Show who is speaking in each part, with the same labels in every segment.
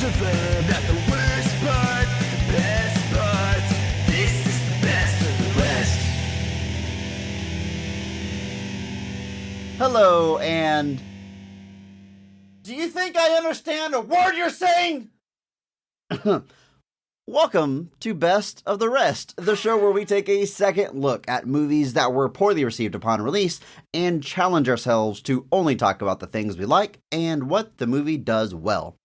Speaker 1: of them, not the worst parts, the best parts. This is the best of the rest.
Speaker 2: Hello, and do you think I understand a word you're saying? Welcome to Best of the Rest, the show where we take a second look at movies that were poorly received upon release and challenge ourselves to only talk about the things we like and what the movie does well.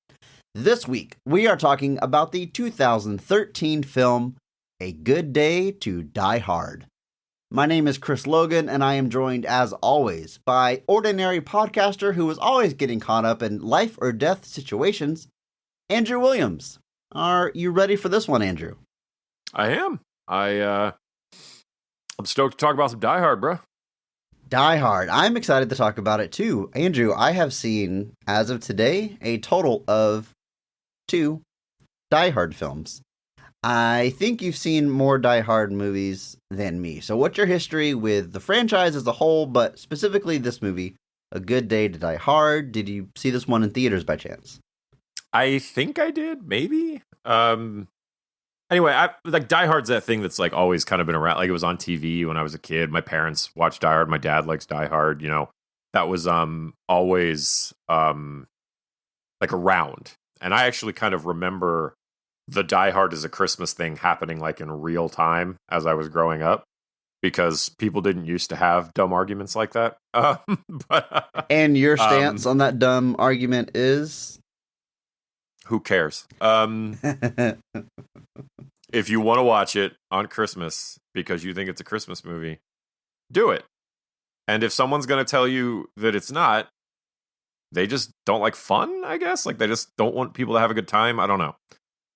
Speaker 2: This week, we are talking about the 2013 film, A Good Day to Die Hard. My name is Chris Logan, and I am joined, as always, by ordinary podcaster who is always getting caught up in life or death situations, Andrew Williams. Are you ready for this one, Andrew?
Speaker 3: I am. I'm stoked to talk about some Die Hard, bro.
Speaker 2: Die Hard. I'm excited to talk about it, too. Andrew, I have seen, as of today, a total of 2 Die Hard films. I think you've seen more Die Hard movies than me. So what's your history with the franchise as a whole, but specifically this movie, A Good Day to Die Hard? Did you see this one in theaters by chance?
Speaker 3: I think I did, maybe. Anyway, Die Hard's that thing that's like always kind of been around. Like it was on TV when I was a kid. My parents watched Die Hard. My dad likes Die Hard. You know, that was always like around. And I actually kind of remember the Die Hard as a Christmas thing happening like in real time as I was growing up, because people didn't used to have dumb arguments like that.
Speaker 2: And your stance on that dumb argument is?
Speaker 3: Who cares? If you want to watch it on Christmas because you think it's a Christmas movie, do it. And if someone's going to tell you that it's not, they just don't like fun, I guess. Like they just don't want people to have a good time. I don't know.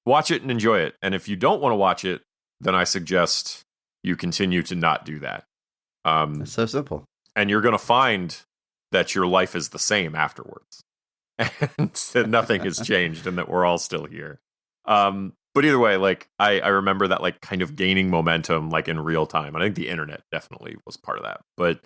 Speaker 3: Watch it and enjoy it. And if you don't want to watch it, then I suggest you continue to not do that.
Speaker 2: It's so simple.
Speaker 3: And you're going to find that your life is the same afterwards. And that nothing has changed and that we're all still here. But either way, like I remember that like kind of gaining momentum like in real time. And I think the internet definitely was part of that. But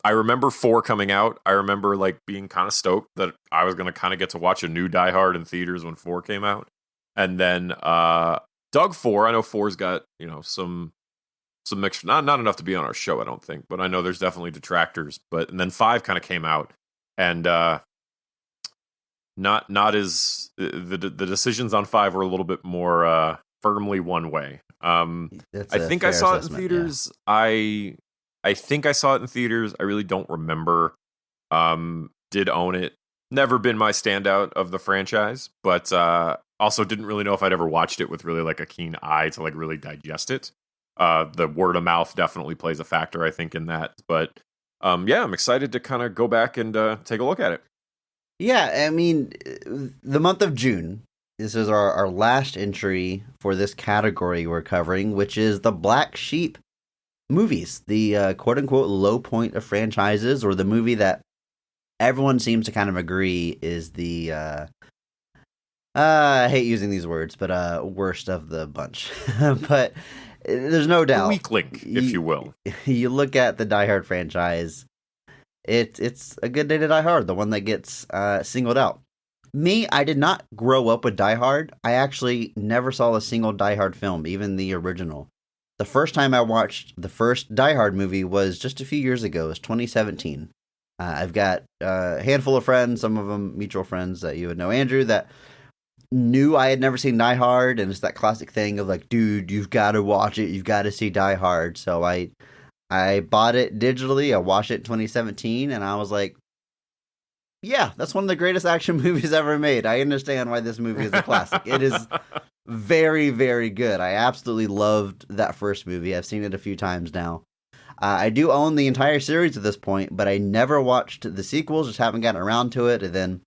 Speaker 3: I remember 4 coming out. I remember like being kind of stoked that I was going to kind of get to watch a new Die Hard in theaters when 4 came out. And then dug 4. I know 4's got, you know, some mixed, not enough to be on our show, I don't think, but I know there's definitely detractors. And then 5 kind of came out, and not as the decisions on 5 were a little bit more firmly one way. I think I saw it in theaters. Yeah. I think I saw it in theaters. I really don't remember. Did own it. Never been my standout of the franchise, but also didn't really know if I'd ever watched it with really like a keen eye to like really digest it. The word of mouth definitely plays a factor, I think, in that. But yeah, I'm excited to kind of go back and take a look at it.
Speaker 2: Yeah, I mean, the month of June, this is our last entry for this category we're covering, which is the Black Sheep movies, the quote-unquote low point of franchises, or the movie that everyone seems to kind of agree is the, I hate using these words, but worst of the bunch. But there's no doubt.
Speaker 3: A weak link, if you will.
Speaker 2: You look at the Die Hard franchise, it's A Good Day to Die Hard, the one that gets singled out. Me, I did not grow up with Die Hard. I actually never saw a single Die Hard film, even the original. The first time I watched the first Die Hard movie was just a few years ago. It was 2017. I've got a handful of friends, some of them mutual friends that you would know, Andrew, that knew I had never seen Die Hard, and it's that classic thing of like, dude, you've got to watch it, you've got to see Die Hard. So I bought it digitally, I watched it in 2017, and I was like, yeah, that's one of the greatest action movies ever made. I understand why this movie is a classic. It is very, very good. I absolutely loved that first movie. I've seen it a few times now. I do own the entire series at this point, but I never watched the sequels, just haven't gotten around to it. And then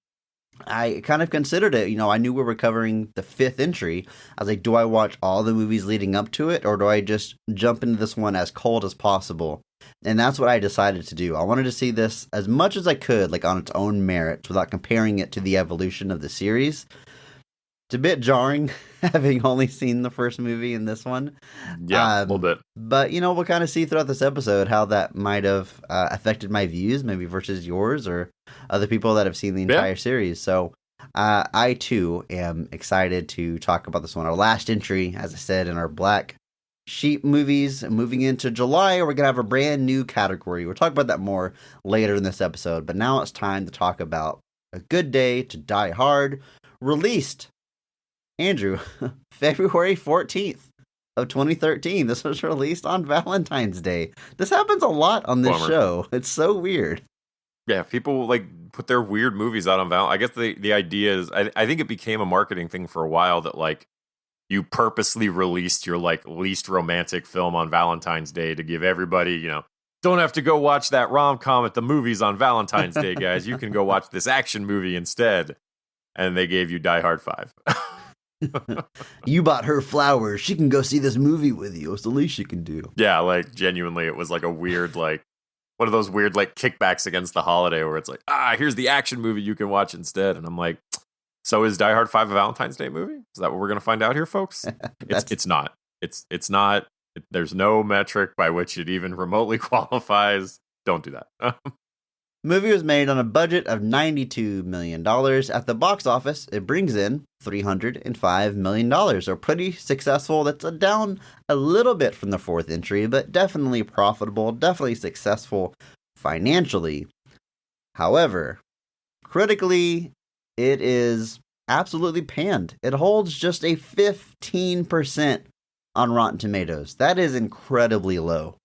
Speaker 2: I kind of considered it, you know, I knew we were covering the 5th entry. I was like, do I watch all the movies leading up to it, or do I just jump into this one as cold as possible? And that's what I decided to do. I wanted to see this as much as I could, like on its own merits, without comparing it to the evolution of the series. It's a bit jarring, having only seen the first movie in this one.
Speaker 3: Yeah, a little bit.
Speaker 2: But, you know, we'll kind of see throughout this episode how that might have affected my views, maybe versus yours or other people that have seen the entire series. So I too am excited to talk about this one. Our last entry, as I said, in our Black Sheep movies. Moving into July, we're going to have a brand new category. We'll talk about that more later in this episode, but now it's time to talk about A Good Day to Die Hard, released, Andrew, February 14th of 2013. This was released on Valentine's Day. This happens a lot on this show. It's so weird.
Speaker 3: Yeah, people like put their weird movies out on Valentine's. I guess the idea is, I think it became a marketing thing for a while that like you purposely released your like least romantic film on Valentine's Day to give everybody, you know, don't have to go watch that rom-com at the movies on Valentine's Day, guys. You can go watch this action movie instead. And they gave you Die Hard 5.
Speaker 2: You bought her flowers. She can go see this movie with you. It's the least she can do.
Speaker 3: Yeah, like genuinely, it was like a weird, like one of those weird like kickbacks against the holiday where it's like, here's the action movie you can watch instead. And I'm like, so is Die Hard 5 a Valentine's Day movie? Is that what we're going to find out here, folks? It's not. It's not. There's no metric by which it even remotely qualifies. Don't do that.
Speaker 2: Movie was made on a budget of $92 million. At the box office, it brings in $305 million. So pretty successful. That's down a little bit from the fourth entry, but definitely profitable, definitely successful financially. However, critically, it is absolutely panned. It holds just a 15% on Rotten Tomatoes. That is incredibly low.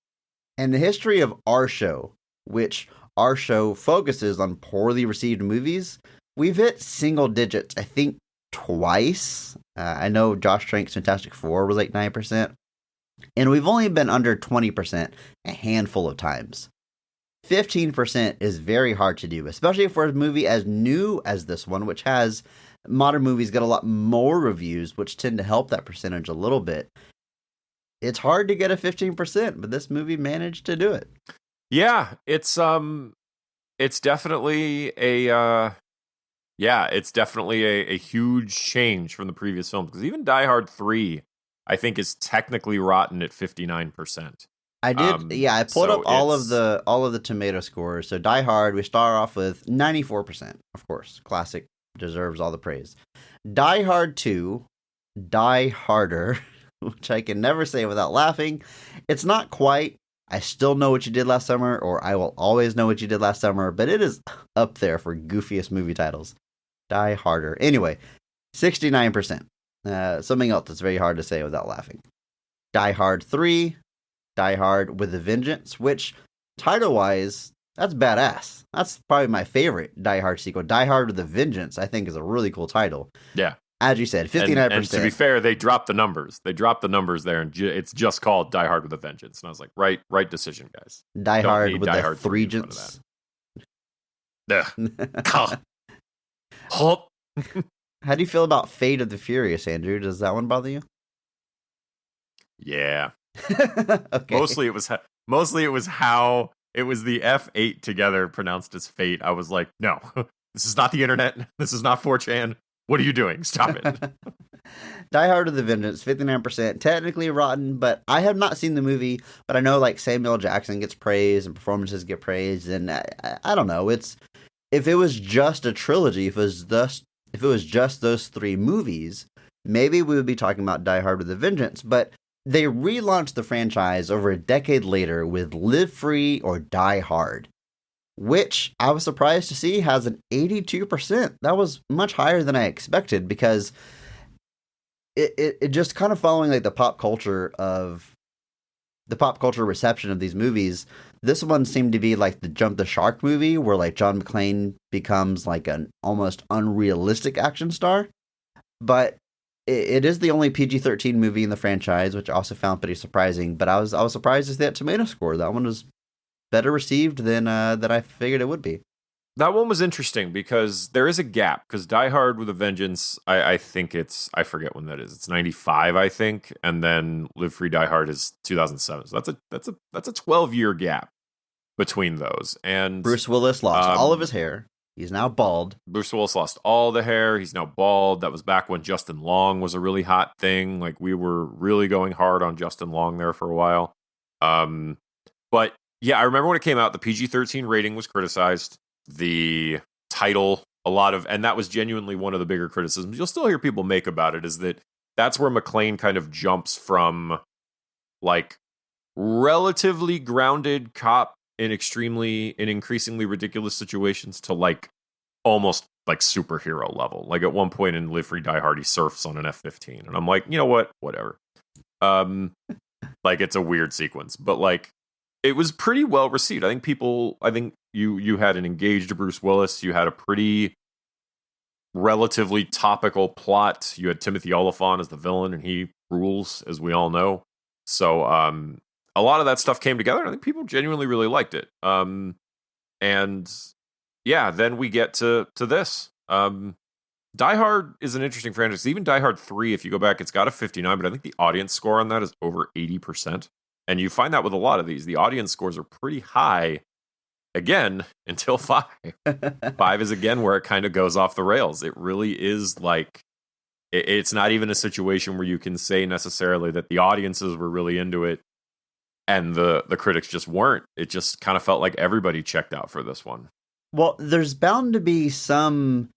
Speaker 2: And the history of our show, which our show focuses on poorly received movies, we've hit single digits, I think, twice. I know Josh Trank's Fantastic Four was like 9%. And we've only been under 20% a handful of times. 15% is very hard to do, especially for a movie as new as this one, which has modern movies get a lot more reviews, which tend to help that percentage a little bit. It's hard to get a 15%, but this movie managed to do it.
Speaker 3: Yeah, it's definitely a huge change from the previous films, because even Die Hard 3, I think, is technically rotten at 59%.
Speaker 2: I did, I pulled up all of the tomato scores. So Die Hard, we start off with 94%, of course. Classic, deserves all the praise. Die Hard 2, Die Harder, which I can never say without laughing. It's not quite I Still Know What You Did Last Summer or I Will Always Know What You Did Last Summer, but it is up there for goofiest movie titles. Die Harder. Anyway, 69%. Something else that's very hard to say without laughing. Die Hard 3, Die Hard with a Vengeance, which, title-wise, that's badass. That's probably my favorite Die Hard sequel. Die Hard with a Vengeance, I think, is a really cool title.
Speaker 3: Yeah.
Speaker 2: As you said, 59%.
Speaker 3: And to be fair, they dropped the numbers. They dropped the numbers there, and it's just called Die Hard with a Vengeance. And I was like, right decision, guys.
Speaker 2: Die Hard with a Threegence. How do you feel about Fate of the Furious, Andrew? Does that one bother you?
Speaker 3: Yeah.
Speaker 2: Okay.
Speaker 3: Mostly it was how it was the F8 together pronounced as fate. I was like, no, this is not the internet. This is not 4chan. What are you doing? Stop it.
Speaker 2: Die Hard with a Vengeance, 59%. Technically rotten, but I have not seen the movie, but I know like Samuel Jackson gets praised and performances get praised, and I don't know. If it was just a trilogy, if it was just those three movies, maybe we would be talking about Die Hard with a Vengeance, but they relaunched the franchise over a decade later with Live Free or Die Hard, which I was surprised to see has an 82%. That was much higher than I expected, because it just kind of following like the pop culture reception of these movies. This one seemed to be like the Jump the Shark movie, where like John McClane becomes like an almost unrealistic action star. But it is the only PG-13 movie in the franchise, which I also found pretty surprising. But I was surprised to see that tomato score. That one was better received than I figured it would be.
Speaker 3: That one was interesting because there is a gap, because Die Hard with a Vengeance, I think I forget when that is. It's 95, I think, and then Live Free Die Hard is 2007. So that's a 12-year gap between those. And
Speaker 2: Bruce Willis lost all of his hair. He's now bald.
Speaker 3: Bruce Willis lost all the hair. He's now bald. That was back when Justin Long was a really hot thing. Like, we were really going hard on Justin Long there for a while. But yeah, I remember when it came out, the PG-13 rating was criticized. The title and that was genuinely one of the bigger criticisms you'll still hear people make about it, is that that's where McClane kind of jumps from like relatively grounded cop in increasingly ridiculous situations to like almost like superhero level. Like at one point in Live Free Die Hard, he surfs on an F-15, and I'm like, you know what, whatever. Like it's a weird sequence, but like it was pretty well received. I think you had an engaged Bruce Willis. You had a pretty relatively topical plot. You had Timothy Olyphant as the villain, and he rules, as we all know. So a lot of that stuff came together, and I think people genuinely really liked it. And yeah, then we get to this. Die Hard is an interesting franchise. Even Die Hard 3, if you go back, it's got a 59, but I think the audience score on that is over 80%. And you find that with a lot of these. The audience scores are pretty high, again, until 5. 5 is, again, where it kind of goes off the rails. It really is like, it's not even a situation where you can say necessarily that the audiences were really into it and the critics just weren't. It just kind of felt like everybody checked out for this one.
Speaker 2: Well, there's bound to be some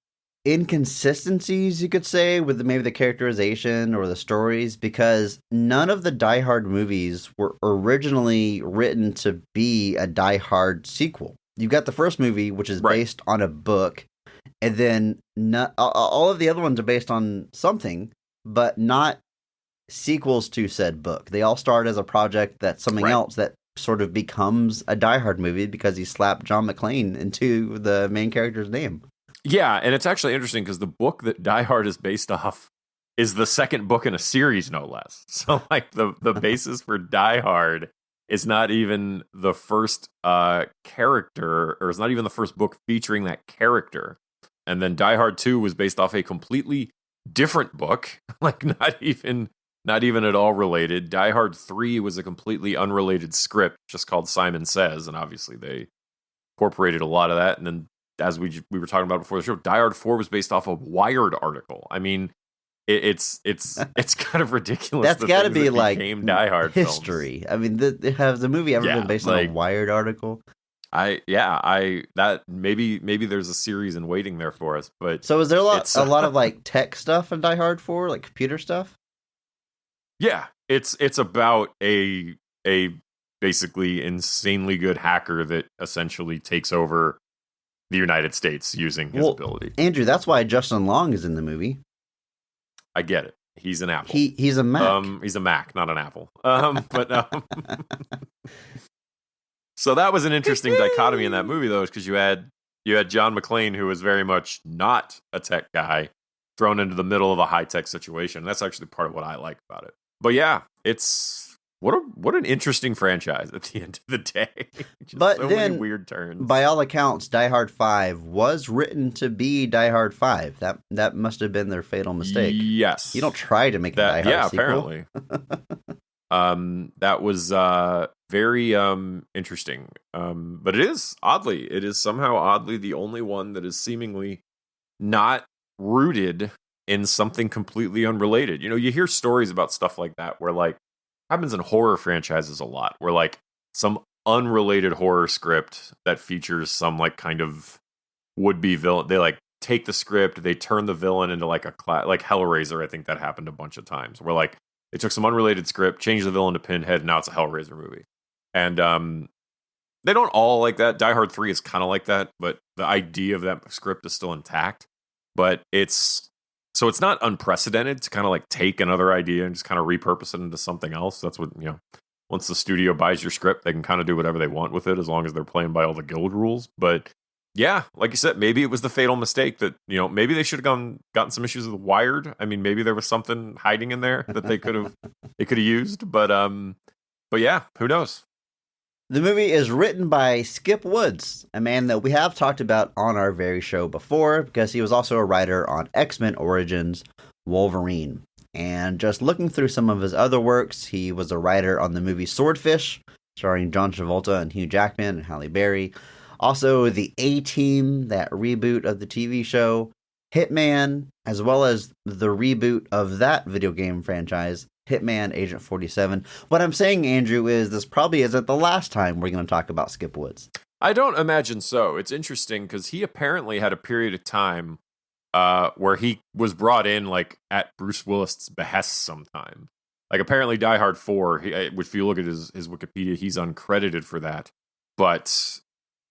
Speaker 2: inconsistencies, you could say, with maybe the characterization or the stories, because none of the Die Hard movies were originally written to be a Die Hard sequel. You've got the first movie, which is based on a book, and then all of the other ones are based on something, but not sequels to said book. They all start as a project that's something else that sort of becomes a Die Hard movie because he slapped John McClane into the main character's name.
Speaker 3: Yeah, and it's actually interesting because the book that Die Hard is based off is the second book in a series, no less. So, like, the basis for Die Hard is not even the first character, or it's not even the first book featuring that character. And then Die Hard 2 was based off a completely different book, like not even at all related. Die Hard 3 was a completely unrelated script, just called Simon Says, and obviously they incorporated a lot of that. And then, as we were talking about before the show, Die Hard 4 was based off a Wired article. I mean, it's kind of ridiculous.
Speaker 2: That's got to be like
Speaker 3: Die Hard
Speaker 2: history.
Speaker 3: Films.
Speaker 2: I mean, has the movie ever been based on a Wired article?
Speaker 3: Maybe there's a series in waiting there for us. But
Speaker 2: so is there a lot of like tech stuff in Die Hard 4, like computer stuff?
Speaker 3: Yeah, it's about a basically insanely good hacker that essentially takes over the United States using his ability.
Speaker 2: Andrew, that's why Justin Long is in the movie.
Speaker 3: I get it. He's an Apple.
Speaker 2: He's a Mac.
Speaker 3: He's a Mac, not an Apple. So that was an interesting dichotomy in that movie, though, because you had John McClane, who was very much not a tech guy, thrown into the middle of a high tech situation. That's actually part of what I like about it. But yeah, it's what an interesting franchise at the end of the day.
Speaker 2: But
Speaker 3: so
Speaker 2: then,
Speaker 3: many weird turns.
Speaker 2: By all accounts, Die Hard 5 was written to be Die Hard 5. That must have been their fatal mistake.
Speaker 3: Yes,
Speaker 2: you don't try to make a Die Hard sequel.
Speaker 3: Apparently. That was very interesting. But it is somehow oddly the only one that is seemingly not rooted in something completely unrelated. You know, you hear stories about stuff like that where, like, happens in horror franchises a lot, where like some unrelated horror script that features some like kind of would-be villain, they like take the script, they turn the villain into like like Hellraiser. I think that happened a bunch of times where like they took some unrelated script, changed the villain to Pinhead, and now it's a Hellraiser movie. And they don't all like that. Die Hard 3 is kind of like that, but the idea of that script is still intact. But it's not unprecedented to kind of like take another idea and just kind of repurpose it into something else. That's what, you know, once the studio buys your script, they can kind of do whatever they want with it as long as they're playing by all the guild rules. But yeah, like you said, maybe it was the fatal mistake that, you know, maybe they should have gotten some issues with Wired. I mean, maybe there was something hiding in there that they could have used. But yeah, who knows?
Speaker 2: The movie is written by Skip Woods, a man that we have talked about on our very show before, because he was also a writer on X-Men Origins Wolverine. And just looking through some of his other works, he was a writer on the movie Swordfish, starring John Travolta and Hugh Jackman and Halle Berry. Also, the A-Team, that reboot of the TV show, Hitman, as well as the reboot of that video game franchise, Hitman Agent 47. What I'm saying, Andrew, is this probably isn't the last time we're going to talk about Skip Woods.
Speaker 3: I don't imagine so. It's interesting because he apparently had a period of time where he was brought in like at Bruce Willis's behest sometime. Like apparently Die Hard 4, if you look at his Wikipedia, he's uncredited for that. But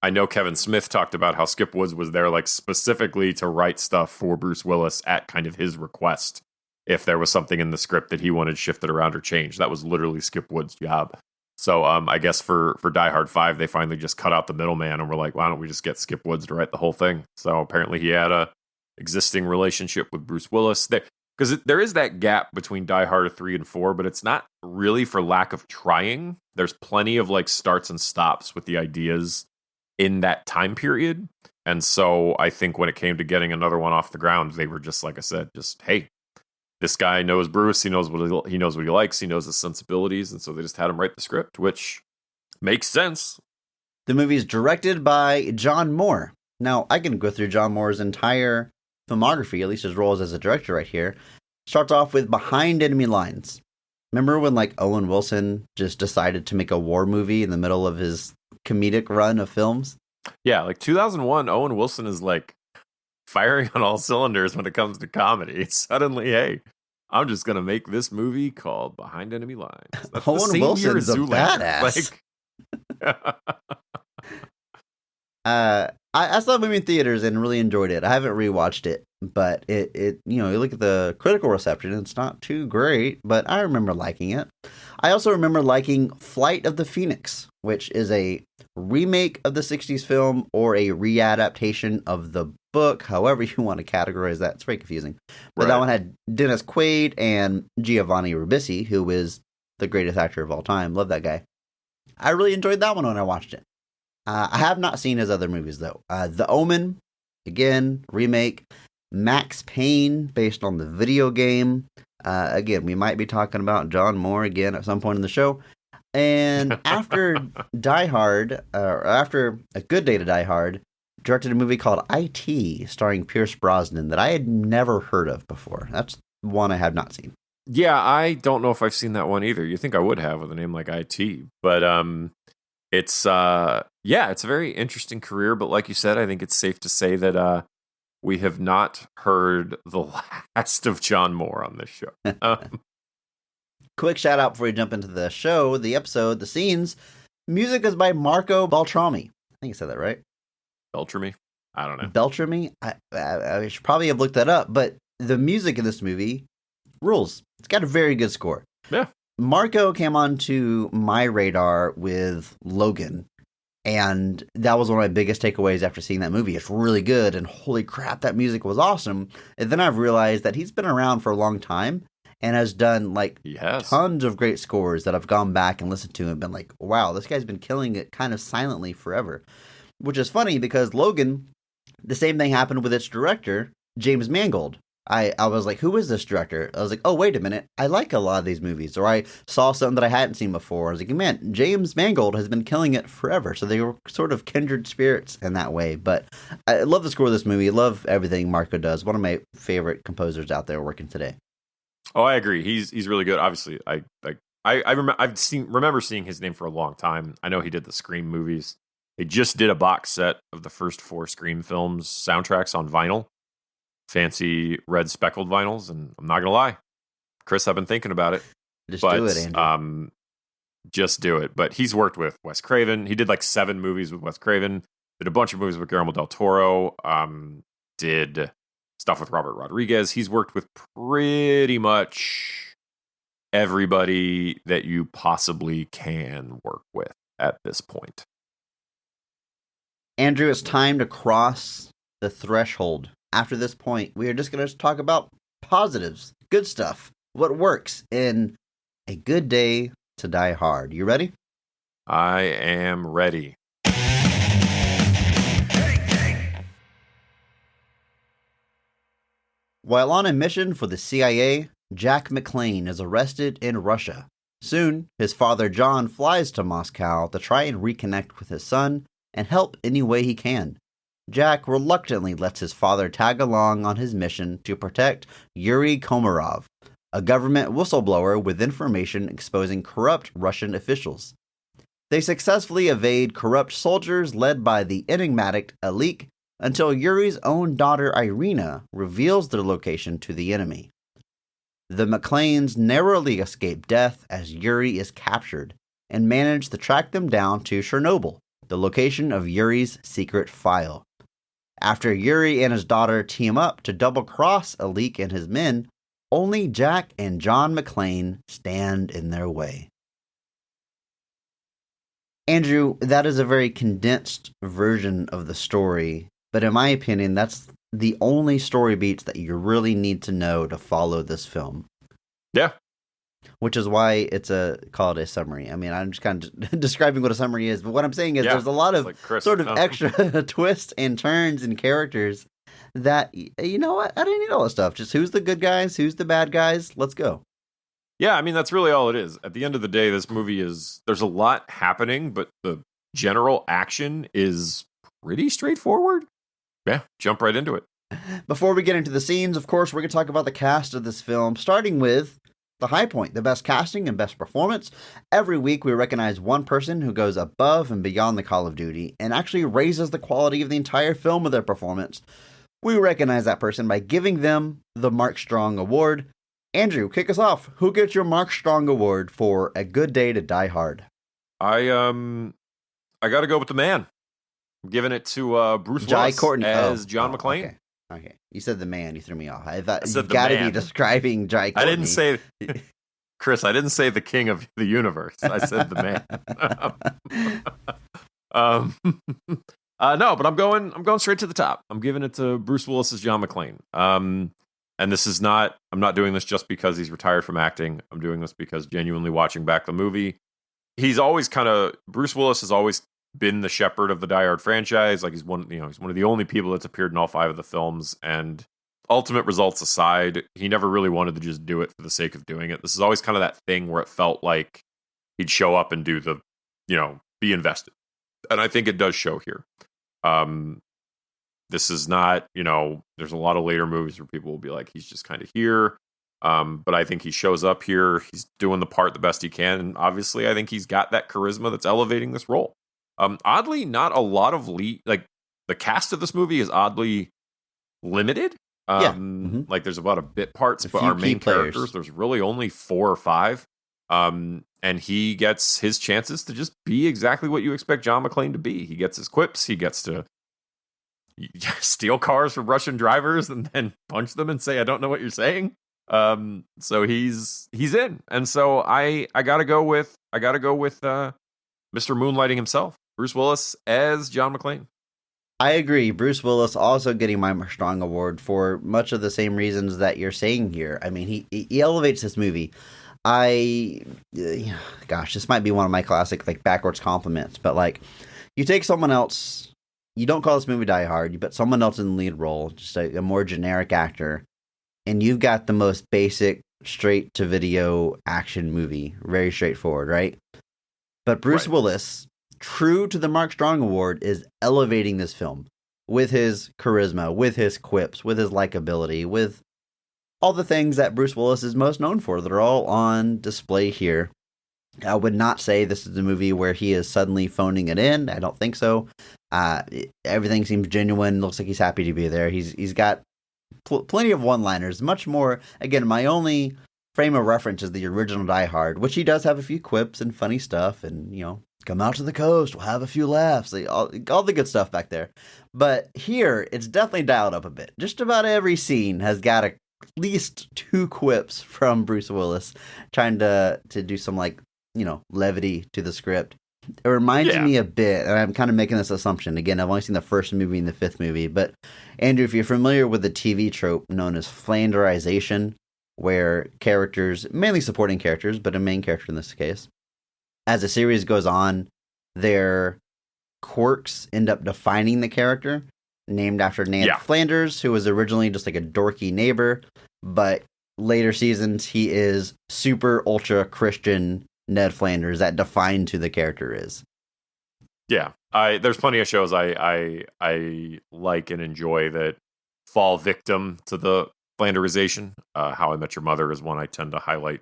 Speaker 3: I know Kevin Smith talked about how Skip Woods was there like specifically to write stuff for Bruce Willis at kind of his request. If there was something in the script that he wanted shifted around or changed, that was literally Skip Woods' job. So I guess for Die Hard 5, they finally just cut out the middleman and were like, why don't we just get Skip Woods to write the whole thing? So apparently he had a existing relationship with Bruce Willis. Because there is that gap between Die Hard 3 and 4, but it's not really for lack of trying. There's plenty of like starts and stops with the ideas in that time period. And so I think when it came to getting another one off the ground, they were just, like I said, just, hey, this guy knows Bruce. He knows what he likes. He knows his sensibilities. And so they just had him write the script, which makes sense.
Speaker 2: The movie is directed by John Moore. Now, I can go through John Moore's entire filmography, at least his roles as a director right here. Starts off with Behind Enemy Lines. Remember when like Owen Wilson just decided to make a war movie in the middle of his comedic run of films?
Speaker 3: Yeah, like 2001, Owen Wilson is like firing on all cylinders when it comes to comedy. Suddenly, hey, I'm just going to make this movie called Behind Enemy Lines. That's
Speaker 2: Owen
Speaker 3: the same
Speaker 2: Wilson's
Speaker 3: year as
Speaker 2: a badass. I saw the movie in theaters and really enjoyed it. I haven't rewatched it, but it you look at the critical reception, it's not too great, but I remember liking it. I also remember liking Flight of the Phoenix, which is a remake of the 60s film or a readaptation of the book, however you want to categorize that. It's very confusing. But that one had Dennis Quaid and Giovanni Ribisi, who is the greatest actor of all time. Love that guy. I really enjoyed that one when I watched it. I have not seen his other movies, though. The Omen, again, remake. Max Payne, based on the video game. Again, we might be talking about John Moore again at some point in the show. And after Die Hard, or after A Good Day to Die Hard, directed a movie called IT, starring Pierce Brosnan, that I had never heard of before. That's one I have not seen.
Speaker 3: Yeah, I don't know if I've seen that one either. You think I would have with a name like IT, but it's it's a very interesting career. But like you said, I think it's safe to say that we have not heard the last of John Moore on this show.
Speaker 2: Quick shout out before we jump into the show, the episode, the scenes. Music is by Marco Beltrami. I think I said that right.
Speaker 3: Beltrami? I don't know.
Speaker 2: Beltrami? I should probably have looked that up, but the music in this movie rules. It's got a very good score.
Speaker 3: Yeah.
Speaker 2: Marco came onto my radar with Logan, and that was one of my biggest takeaways after seeing that movie. It's really good, and holy crap, that music was awesome. And then I've realized that he's been around for a long time and has done tons of great scores that I've gone back and listened to and been like, wow, this guy's been killing it kind of silently forever. Which is funny because Logan, the same thing happened with its director, James Mangold. I was like, who is this director? I was like, oh, wait a minute. I like a lot of these movies. Or I saw something that I hadn't seen before. I was like, man, James Mangold has been killing it forever. So they were sort of kindred spirits in that way. But I love the score of this movie. I love everything Marco does. One of my favorite composers out there working today.
Speaker 3: Oh, I agree. He's really good. Obviously, I remember seeing his name for a long time. I know he did the Scream movies. They just did a box set of the first 4 Scream films soundtracks on vinyl. Fancy red speckled vinyls, and I'm not gonna lie, Chris, I've been thinking about it.
Speaker 2: Just do it, Andrew.
Speaker 3: Just do it. But he's worked with Wes Craven. He did like 7 movies with Wes Craven. Did a bunch of movies with Guillermo del Toro. Did stuff with Robert Rodriguez. He's worked with pretty much everybody that you possibly can work with at this point.
Speaker 2: Andrew, it's time to cross the threshold. After this point, we are just going to talk about positives, good stuff, what works in A Good Day to Die Hard. You ready?
Speaker 3: I am ready.
Speaker 2: While on a mission for the CIA, Jack McClane is arrested in Russia. Soon, his father John flies to Moscow to try and reconnect with his son and help any way he can. Jack reluctantly lets his father tag along on his mission to protect Yuri Komarov, a government whistleblower with information exposing corrupt Russian officials. They successfully evade corrupt soldiers led by the enigmatic Alik until Yuri's own daughter Irina reveals their location to the enemy. The McClanes narrowly escape death as Yuri is captured and manage to track them down to Chernobyl, the location of Yuri's secret file. After Yuri and his daughter team up to double-cross Alik and his men, only Jack and John McClane stand in their way. Andrew, that is a very condensed version of the story, but in my opinion, that's the only story beats that you really need to know to follow this film.
Speaker 3: Yeah.
Speaker 2: Which is why it's called a summary. I mean, I'm just kind of describing what a summary is, but what I'm saying is there's a lot of sort of extra twists and turns and characters that, you know what, I didn't need all this stuff. Just who's the good guys, who's the bad guys, let's go.
Speaker 3: Yeah, I mean, that's really all it is. At the end of the day, this movie there's a lot happening, but the general action is pretty straightforward. Yeah, jump right into it.
Speaker 2: Before we get into the scenes, of course, we're going to talk about the cast of this film, starting with the high point, the best casting and best performance. Every week, we recognize one person who goes above and beyond the Call of Duty and actually raises the quality of the entire film with their performance. We recognize that person by giving them the Mark Strong Award. Andrew, kick us off. Who gets your Mark Strong Award for A Good Day to Die Hard?
Speaker 3: I got to go with the man. I'm giving it to Bruce Willis as John McClane.
Speaker 2: Okay. You said the man. You threw me off. I thought you've got to be describing Jai Courtney.
Speaker 3: I didn't say, Chris, I didn't say the king of the universe. I said the man. No, but I'm going straight to the top. I'm giving it to Bruce Willis as John McClane. And this is not, I'm not doing this just because he's retired from acting. I'm doing this because genuinely watching back the movie, Bruce Willis has always been the shepherd of the Die Hard franchise. Like he's one of the only people that's appeared in all 5 of the films. And ultimate results aside, he never really wanted to just do it for the sake of doing it. This is always kind of that thing where it felt like he'd show up and do be invested. And I think it does show here. This is not, there's a lot of later movies where people will be like, he's just kind of here. But I think he shows up here. He's doing the part the best he can. And obviously, I think he's got that charisma that's elevating this role. Oddly, not a lot of the cast of this movie is oddly limited. Like there's about a bit parts, but our main characters, there's really only 4 or 5. And he gets his chances to just be exactly what you expect John McClane to be. He gets his quips. He gets to steal cars from Russian drivers and then punch them and say, I don't know what you're saying. So he's in. And so I gotta go with Mr. Moonlighting himself, Bruce Willis as John McClane.
Speaker 2: I agree. Bruce Willis also getting my Strong Award for much of the same reasons that you're saying here. I mean, he elevates this movie. This might be one of my classic backwards compliments, but you take someone else, you don't call this movie Die Hard, you put someone else in the lead role, just a more generic actor, and you've got the most basic straight to video action movie, very straightforward, right? But Bruce Willis, true to the Mark Strong Award, is elevating this film with his charisma, with his quips, with his likability, with all the things that Bruce Willis is most known for that are all on display here. I would not say this is a movie where he is suddenly phoning it in. I don't think so. Everything seems genuine. Looks like he's happy to be there. He's got plenty of one-liners. Much more. Again, my only frame of reference is the original Die Hard, which he does have a few quips and funny stuff, and come out to the coast, we'll have a few laughs, all the good stuff back there. But here, it's definitely dialed up a bit. Just about every scene has got at least 2 quips from Bruce Willis trying to do some levity to the script. It reminds me a bit, and I'm kind of making this assumption. Again, I've only seen the first movie and the 5th movie, but Andrew, if you're familiar with the TV trope known as Flanderization, where characters, mainly supporting characters, but a main character in this case, as the series goes on, their quirks end up defining the character, named after Ned Flanders, who was originally just a dorky neighbor, but later seasons, he is super ultra Christian Ned Flanders that defines who the character is.
Speaker 3: Yeah, there's plenty of shows I like and enjoy that fall victim to the Flanderization. How I Met Your Mother is one I tend to highlight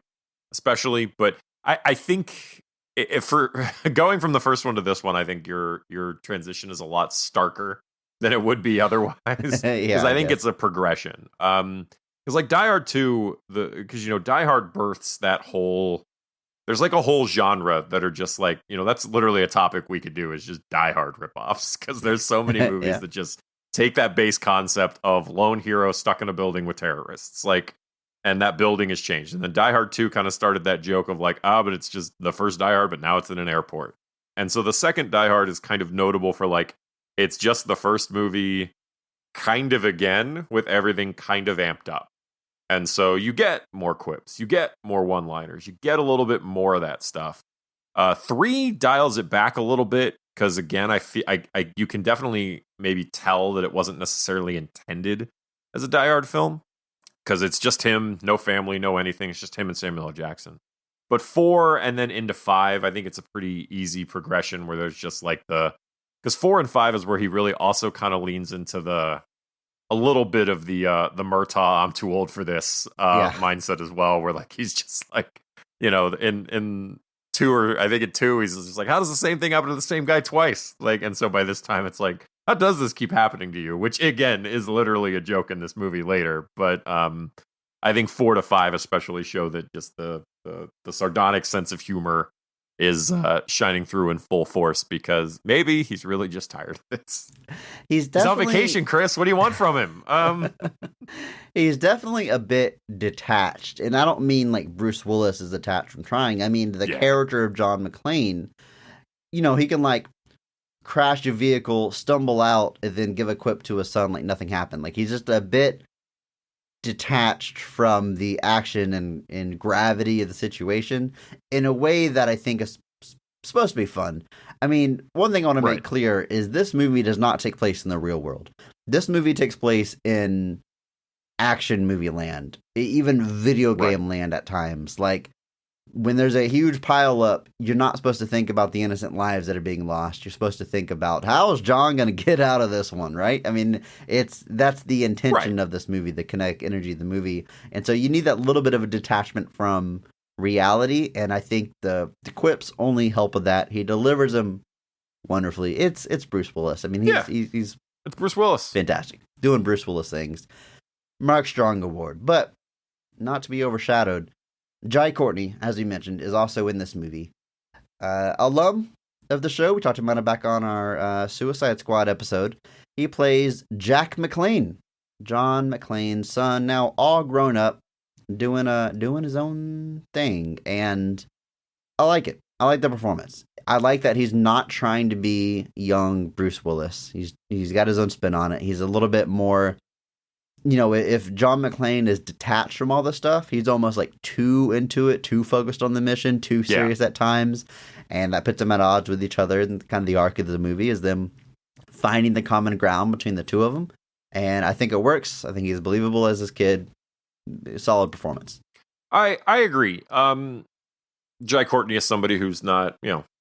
Speaker 3: especially, but I think if for going from the first one to this one, I think your transition is a lot starker than it would be otherwise. Because
Speaker 2: Yeah,
Speaker 3: I think
Speaker 2: guess.
Speaker 3: it's a progression. Because like Die Hard 2, because Die Hard births that whole. There's like a whole genre that are just like, that's literally a topic we could do is just Die Hard ripoffs. Because there's so many movies
Speaker 2: Yeah.
Speaker 3: that just take that base concept of lone hero stuck in a building with terrorists. Like, and that building has changed. And then Die Hard 2 kind of started that joke of like, but it's just the first Die Hard, but now it's in an airport. And so the second Die Hard is kind of notable for like, it's just the first movie kind of again with everything kind of amped up. And so you get more quips, you get more one-liners, you get a little bit more of that stuff. 3 dials it back a little bit because again, I feel you can definitely maybe tell that it wasn't necessarily intended as a Die Hard film because it's just him, no family, no anything. It's just him and Samuel L. Jackson. But 4 and then into 5, I think it's a pretty easy progression where there's just like because 4 and 5 is where he really also kind of leans into a little bit of the Murtaugh, I'm too old for this mindset as well, where like he's just like, in 2 or I think in 2, he's just like, how does the same thing happen to the same guy twice? Like, and so by this time it's like, how does this keep happening to you? Which again is literally a joke in this movie later. But I think 4 to 5 especially show that just the sardonic sense of humor is shining through in full force because maybe he's really just tired of this.
Speaker 2: He's
Speaker 3: on vacation, Chris. What do you want from him?
Speaker 2: He's definitely a bit detached. And I don't mean like Bruce Willis is detached from trying. I mean the character of John McClane, he can like crash a vehicle, stumble out, and then give a quip to his son like nothing happened. Like he's just a bit detached from the action and gravity of the situation in a way that I think is supposed to be fun. I mean, one thing I want to make clear is this movie does not take place in the real world. This movie takes place in action movie land, even video game land at times. Like, when there's a huge pile up, you're not supposed to think about the innocent lives that are being lost. You're supposed to think about how is John going to get out of this one, right? I mean, that's the intention of this movie, the kinetic energy of the movie. And so you need that little bit of a detachment from reality, and I think the quips only help with that. He delivers them wonderfully. It's Bruce Willis. I mean, he's
Speaker 3: it's Bruce Willis.
Speaker 2: Fantastic. Doing Bruce Willis things. Mark Strong Award. But not to be overshadowed, Jai Courtney, as we mentioned, is also in this movie. Alum of the show. We talked about it back on our Suicide Squad episode. He plays Jack McClane, John McClane's son, now all grown up, doing his own thing. And I like it. I like the performance. I like that he's not trying to be young Bruce Willis. He's got his own spin on it. He's a little bit more... if John McClane is detached from all this stuff, he's almost like too into it, too focused on the mission, too serious at times. And that puts them at odds with each other. And kind of the arc of the movie is them finding the common ground between the two of them. And I think it works. I think he's believable as this kid. Solid performance.
Speaker 3: I agree. Jai Courtney is somebody who's not,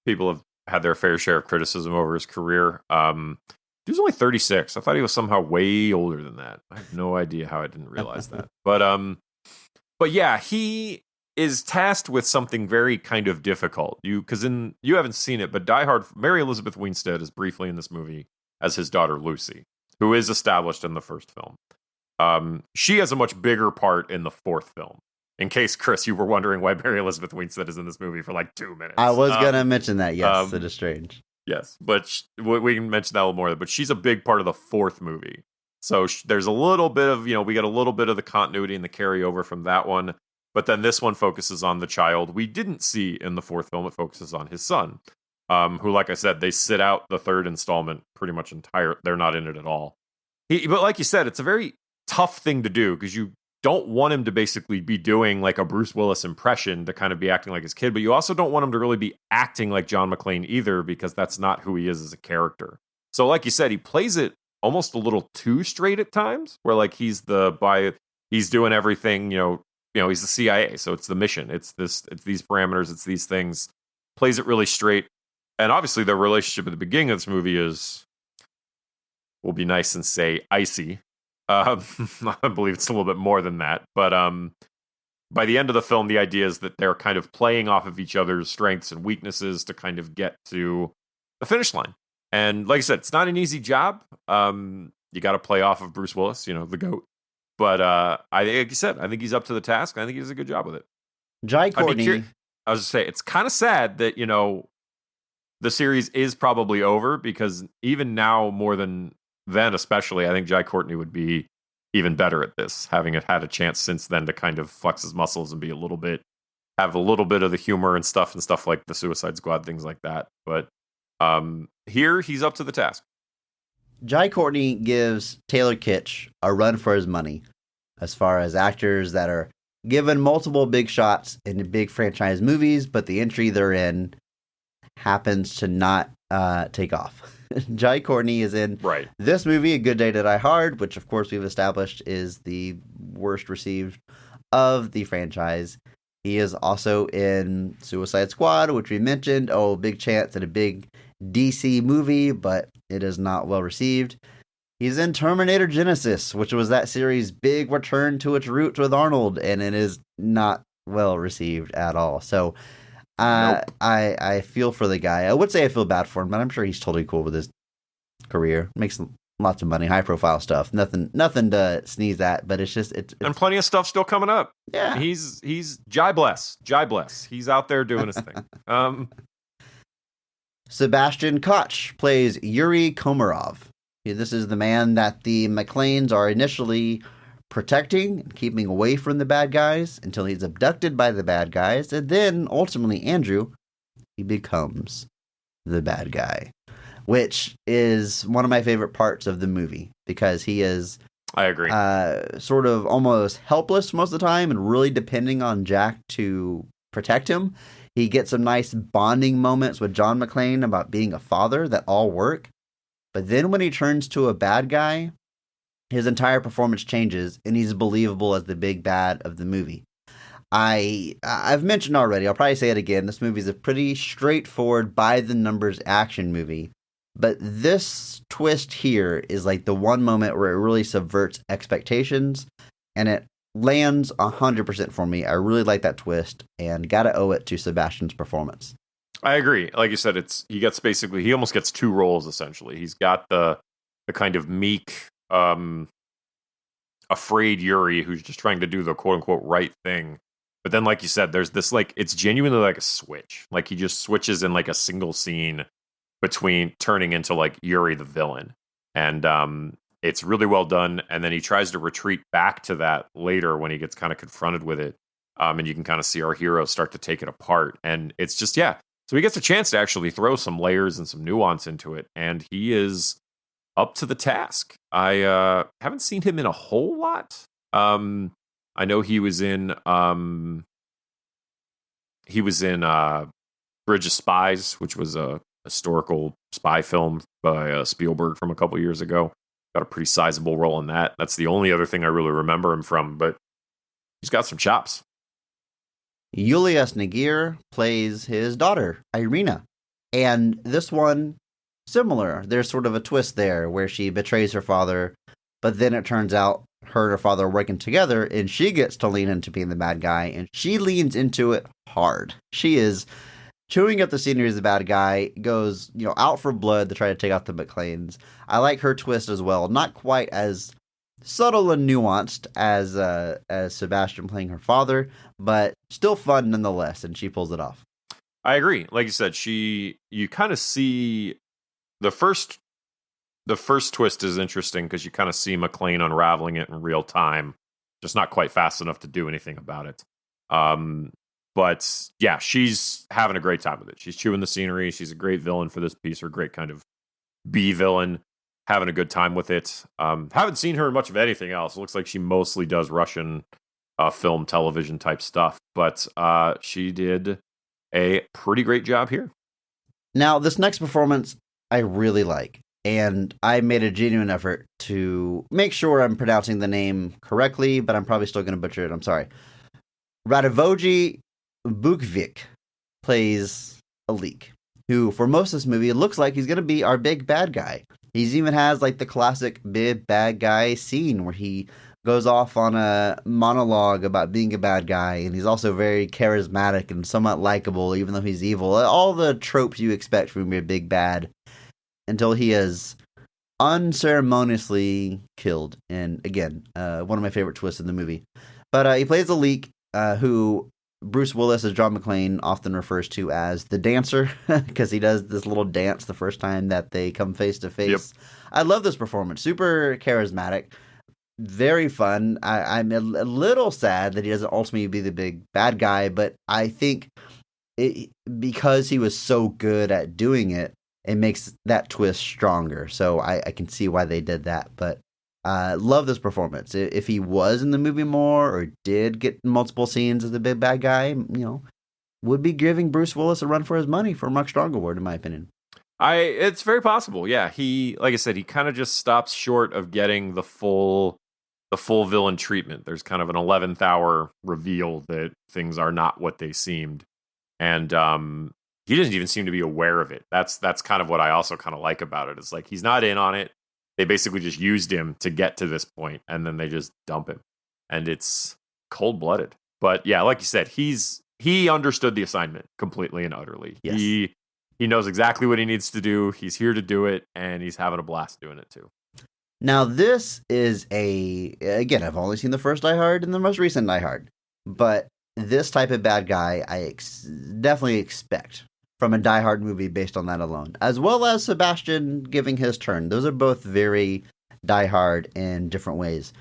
Speaker 3: people have had their fair share of criticism over his career. He was only 36. I thought he was somehow way older than that. I have no idea how I didn't realize that. But yeah, he is tasked with something very kind of difficult. You haven't seen it, but Die Hard, Mary Elizabeth Winstead is briefly in this movie as his daughter Lucy, who is established in the first film. She has a much bigger part in the fourth film. In case, Chris, you were wondering why Mary Elizabeth Winstead is in this movie for like 2 minutes.
Speaker 2: I was going to mention that, yes. It is strange.
Speaker 3: Yes, but we can mention that a little more. But she's a big part of the fourth movie. So there's a little bit of, we get a little bit of the continuity and the carryover from that one. But then this one focuses on the child we didn't see in the fourth film. It focuses on his son, who, like I said, they sit out the third installment pretty much entire. They're not in it at all. But like you said, it's a very tough thing to do because you don't want him to basically be doing like a Bruce Willis impression to kind of be acting like his kid, but you also don't want him to really be acting like John McClane either because that's not who he is as a character. So like you said, he plays it almost a little too straight at times where like he's doing everything, he's the CIA. So it's the mission. It's these parameters. It's these things. Plays it really straight. And obviously their relationship at the beginning of this movie we'll be nice and say icy. I believe it's a little bit more than that, but by the end of the film, the idea is that they're kind of playing off of each other's strengths and weaknesses to kind of get to the finish line. And like I said, it's not an easy job. You got to play off of Bruce Willis, the GOAT. But like you said, I think he's up to the task. I think he does a good job with it.
Speaker 2: Jai Courtney.
Speaker 3: I was just saying, it's kind of sad that, the series is probably over, because even now, more than then especially, I think Jai Courtney would be even better at this, having had a chance since then to kind of flex his muscles and have a little bit of the humor and stuff like the Suicide Squad, things like that. But here, he's up to the task.
Speaker 2: Jai Courtney gives Taylor Kitsch a run for his money as far as actors that are given multiple big shots in big franchise movies, but the entry they're in happens to not take off. Jai Courtney is in this movie, A Good Day to Die Hard, which of course we've established is the worst received of the franchise. He is also in Suicide Squad, which we mentioned. Oh, big chance at a big DC movie, but it is not well received. He's in Terminator Genesis, which was that series' big return to its roots with Arnold, and it is not well received at all. So
Speaker 3: Nope.
Speaker 2: I feel for the guy. I would say I feel bad for him, but I'm sure he's totally cool with his career. Makes lots of money, high profile stuff. Nothing to sneeze at, but it's
Speaker 3: and plenty of stuff still coming up.
Speaker 2: Yeah,
Speaker 3: he's Jai bless. He's out there doing his thing.
Speaker 2: Sebastian Koch plays Yuri Komarov. This is the man that the McClanes are initially protecting and keeping away from the bad guys until he's abducted by the bad guys, and then ultimately Andrew, he becomes the bad guy, which is one of my favorite parts of the movie because he is,
Speaker 3: I agree,
Speaker 2: sort of almost helpless most of the time and really depending on Jack to protect him. He gets some nice bonding moments with John McClane about being a father that all work. But then when he turns to a bad guy, his entire performance changes and he's believable as the big bad of the movie. I've mentioned already, I'll probably say it again, this movie is a pretty straightforward by the numbers action movie. But this twist here is like the one moment where it really subverts expectations and it lands 100% for me. I really like that twist and gotta owe it to Sebastian's performance.
Speaker 3: I agree. Like you said, he almost gets two roles essentially. He's got the kind of meek, afraid Yuri who's just trying to do the quote unquote right thing. But then, like you said, there's this it's genuinely like a switch. Like he just switches in like a single scene between turning into like Yuri the villain. And it's really well done. And then he tries to retreat back to that later when he gets kind of confronted with it. And you can kind of see our hero start to take it apart. And it's just, yeah. So he gets a chance to actually throw some layers and some nuance into it. And he is up to the task. I haven't seen him in a whole lot. I know he was in Bridge of Spies, which was a historical spy film by Spielberg from a couple years ago. Got a pretty sizable role in that. That's the only other thing I really remember him from, but he's got some chops.
Speaker 2: Julius Nagir plays his daughter, Irina. And this one, similar. There's sort of a twist there where she betrays her father, but then it turns out her and her father are working together, and she gets to lean into being the bad guy, and she leans into it hard. She is chewing up the scenery as the bad guy, goes, out for blood to try to take out the McClanes. I like her twist as well. Not quite as subtle and nuanced as Sebastian playing her father, but still fun nonetheless, and she pulls it off.
Speaker 3: I agree. Like you said, you kind of see the first twist is interesting because you kind of see McClane unraveling it in real time, just not quite fast enough to do anything about it. But yeah, she's having a great time with it. She's chewing the scenery. She's a great villain for this piece, or great kind of B villain, having a good time with it. Haven't seen her in much of anything else. It looks like she mostly does Russian film, television type stuff, but she did a pretty great job here.
Speaker 2: Now, this next performance I really like, and I made a genuine effort to make sure I'm pronouncing the name correctly, but I'm probably still going to butcher it. I'm sorry. Radivoje Bukvik plays Alik, who for most of this movie, it looks like he's going to be our big bad guy. He even has like the classic big bad guy scene where he goes off on a monologue about being a bad guy, and he's also very charismatic and somewhat likable, even though he's evil. All the tropes you expect from a big bad, until he is unceremoniously killed. And again, one of my favorite twists in the movie. But he plays a leak who Bruce Willis, as John McClane, often refers to as the dancer, because he does this little dance the first time that they come face to face. I love this performance. Super charismatic. Very fun. I'm a little sad that he doesn't ultimately be the big bad guy, but I think because he was so good at doing it, it makes that twist stronger. So I can see why they did that. But love this performance. If he was in the movie more or did get multiple scenes as the big bad guy, would be giving Bruce Willis a run for his money for a Mark Strong Award, in my opinion.
Speaker 3: It's very possible. Yeah, he, like I said, he kind of just stops short of getting the full villain treatment. There's kind of an 11th hour reveal that things are not what they seemed, and he doesn't even seem to be aware of it. That's kind of what I also kind of like about it. It's like he's not in on it. They basically just used him to get to this point, and then they just dump him, and it's cold blooded. But yeah, like you said, he understood the assignment completely and utterly.
Speaker 2: Yes.
Speaker 3: He knows exactly what he needs to do. He's here to do it, and he's having a blast doing it too.
Speaker 2: Now, this is again, I've only seen the first Die Hard and the most recent Die Hard, but this type of bad guy I definitely expect from a Die Hard movie based on that alone, as well as Sebastian giving his turn. Those are both very Die Hard in different ways.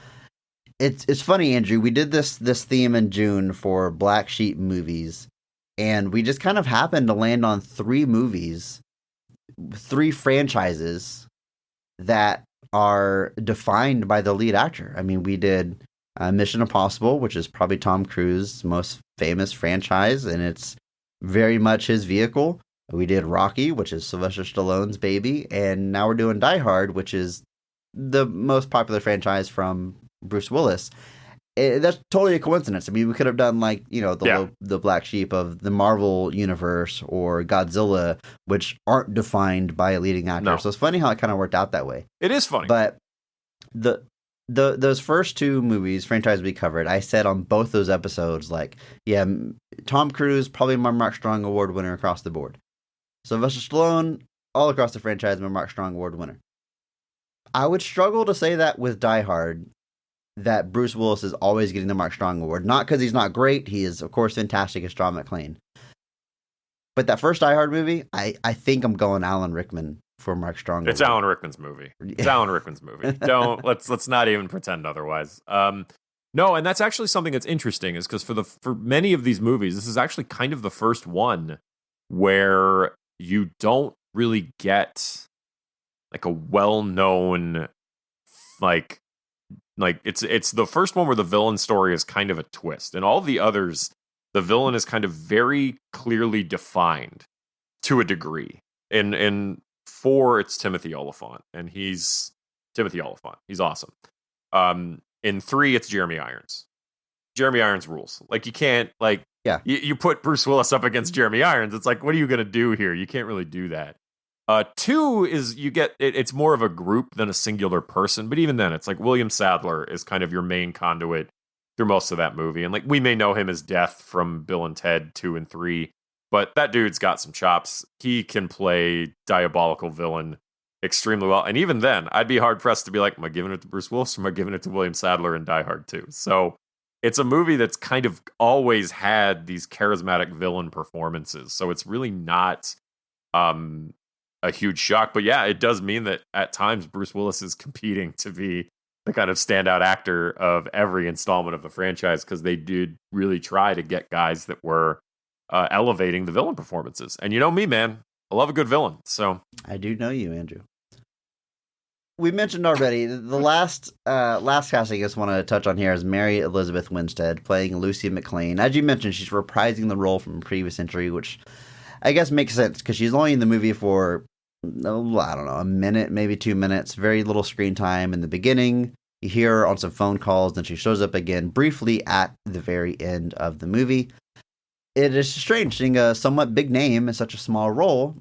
Speaker 2: It's funny, Andrew, we did this theme in June for Black Sheep movies, and we just kind of happened to land on 3 movies, 3 franchises that are defined by the lead actor. I mean, we did Mission Impossible, which is probably Tom Cruise's most famous franchise, and it's very much his vehicle. We did Rocky, which is Sylvester Stallone's baby, and now we're doing Die Hard, which is the most popular franchise from Bruce Willis. That's totally a coincidence. I mean, we could have done the Black Sheep of the Marvel universe or Godzilla, which aren't defined by a leading actor.
Speaker 3: No.
Speaker 2: So it's funny how it kind of worked out that way.
Speaker 3: It is funny.
Speaker 2: But those first 2 movies, franchise we covered, I said on both those episodes, Tom Cruise, probably my Mark Strong Award winner across the board. Sylvester Stallone, all across the franchise, my Mark Strong Award winner. I would struggle to say that with Die Hard, that Bruce Willis is always getting the Mark Strong Award. Not because he's not great. He is, of course, fantastic as John McClane. But that first Die Hard movie, I think I'm going Alan Rickman for Mark Strong Award.
Speaker 3: It's Alan Rickman's movie. It's Alan Rickman's movie. Let's not even pretend otherwise. No, and that's actually something that's interesting, is because for many of these movies, this is actually kind of the first one where you don't really get like a well-known it's the first one where the villain story is kind of a twist. And all the others, the villain is kind of very clearly defined to a degree. In 4, it's Timothy Oliphant, and he's He's awesome. In 3, it's Jeremy Irons. Jeremy Irons rules. Like, you can't, you put Bruce Willis up against Jeremy Irons. It's like, what are you going to do here? You can't really do that. 2 is it's more of a group than a singular person, but even then, it's like William Sadler is kind of your main conduit through most of that movie, and we may know him as Death from Bill and Ted 2 and 3, but that dude's got some chops. He can play diabolical villain extremely well, and even then, I'd be hard pressed to be like, am I giving it to Bruce Willis or am I giving it to William Sadler in Die Hard 2? So it's a movie that's kind of always had these charismatic villain performances, so it's really not a huge shock. But yeah, it does mean that at times Bruce Willis is competing to be the kind of standout actor of every installment of the franchise, because they did really try to get guys that were elevating the villain performances. And you know me, man, I love a good villain. So
Speaker 2: I do know you, Andrew. We mentioned already the last cast I guess want to touch on here is Mary Elizabeth Winstead playing Lucy McClane. As you mentioned, she's reprising the role from a previous entry, which I guess makes sense because she's only in the movie for, I don't know, a minute, maybe 2 minutes. Very little screen time in the beginning. You hear her on some phone calls, then she shows up again briefly at the very end of the movie. It is strange seeing a somewhat big name in such a small role.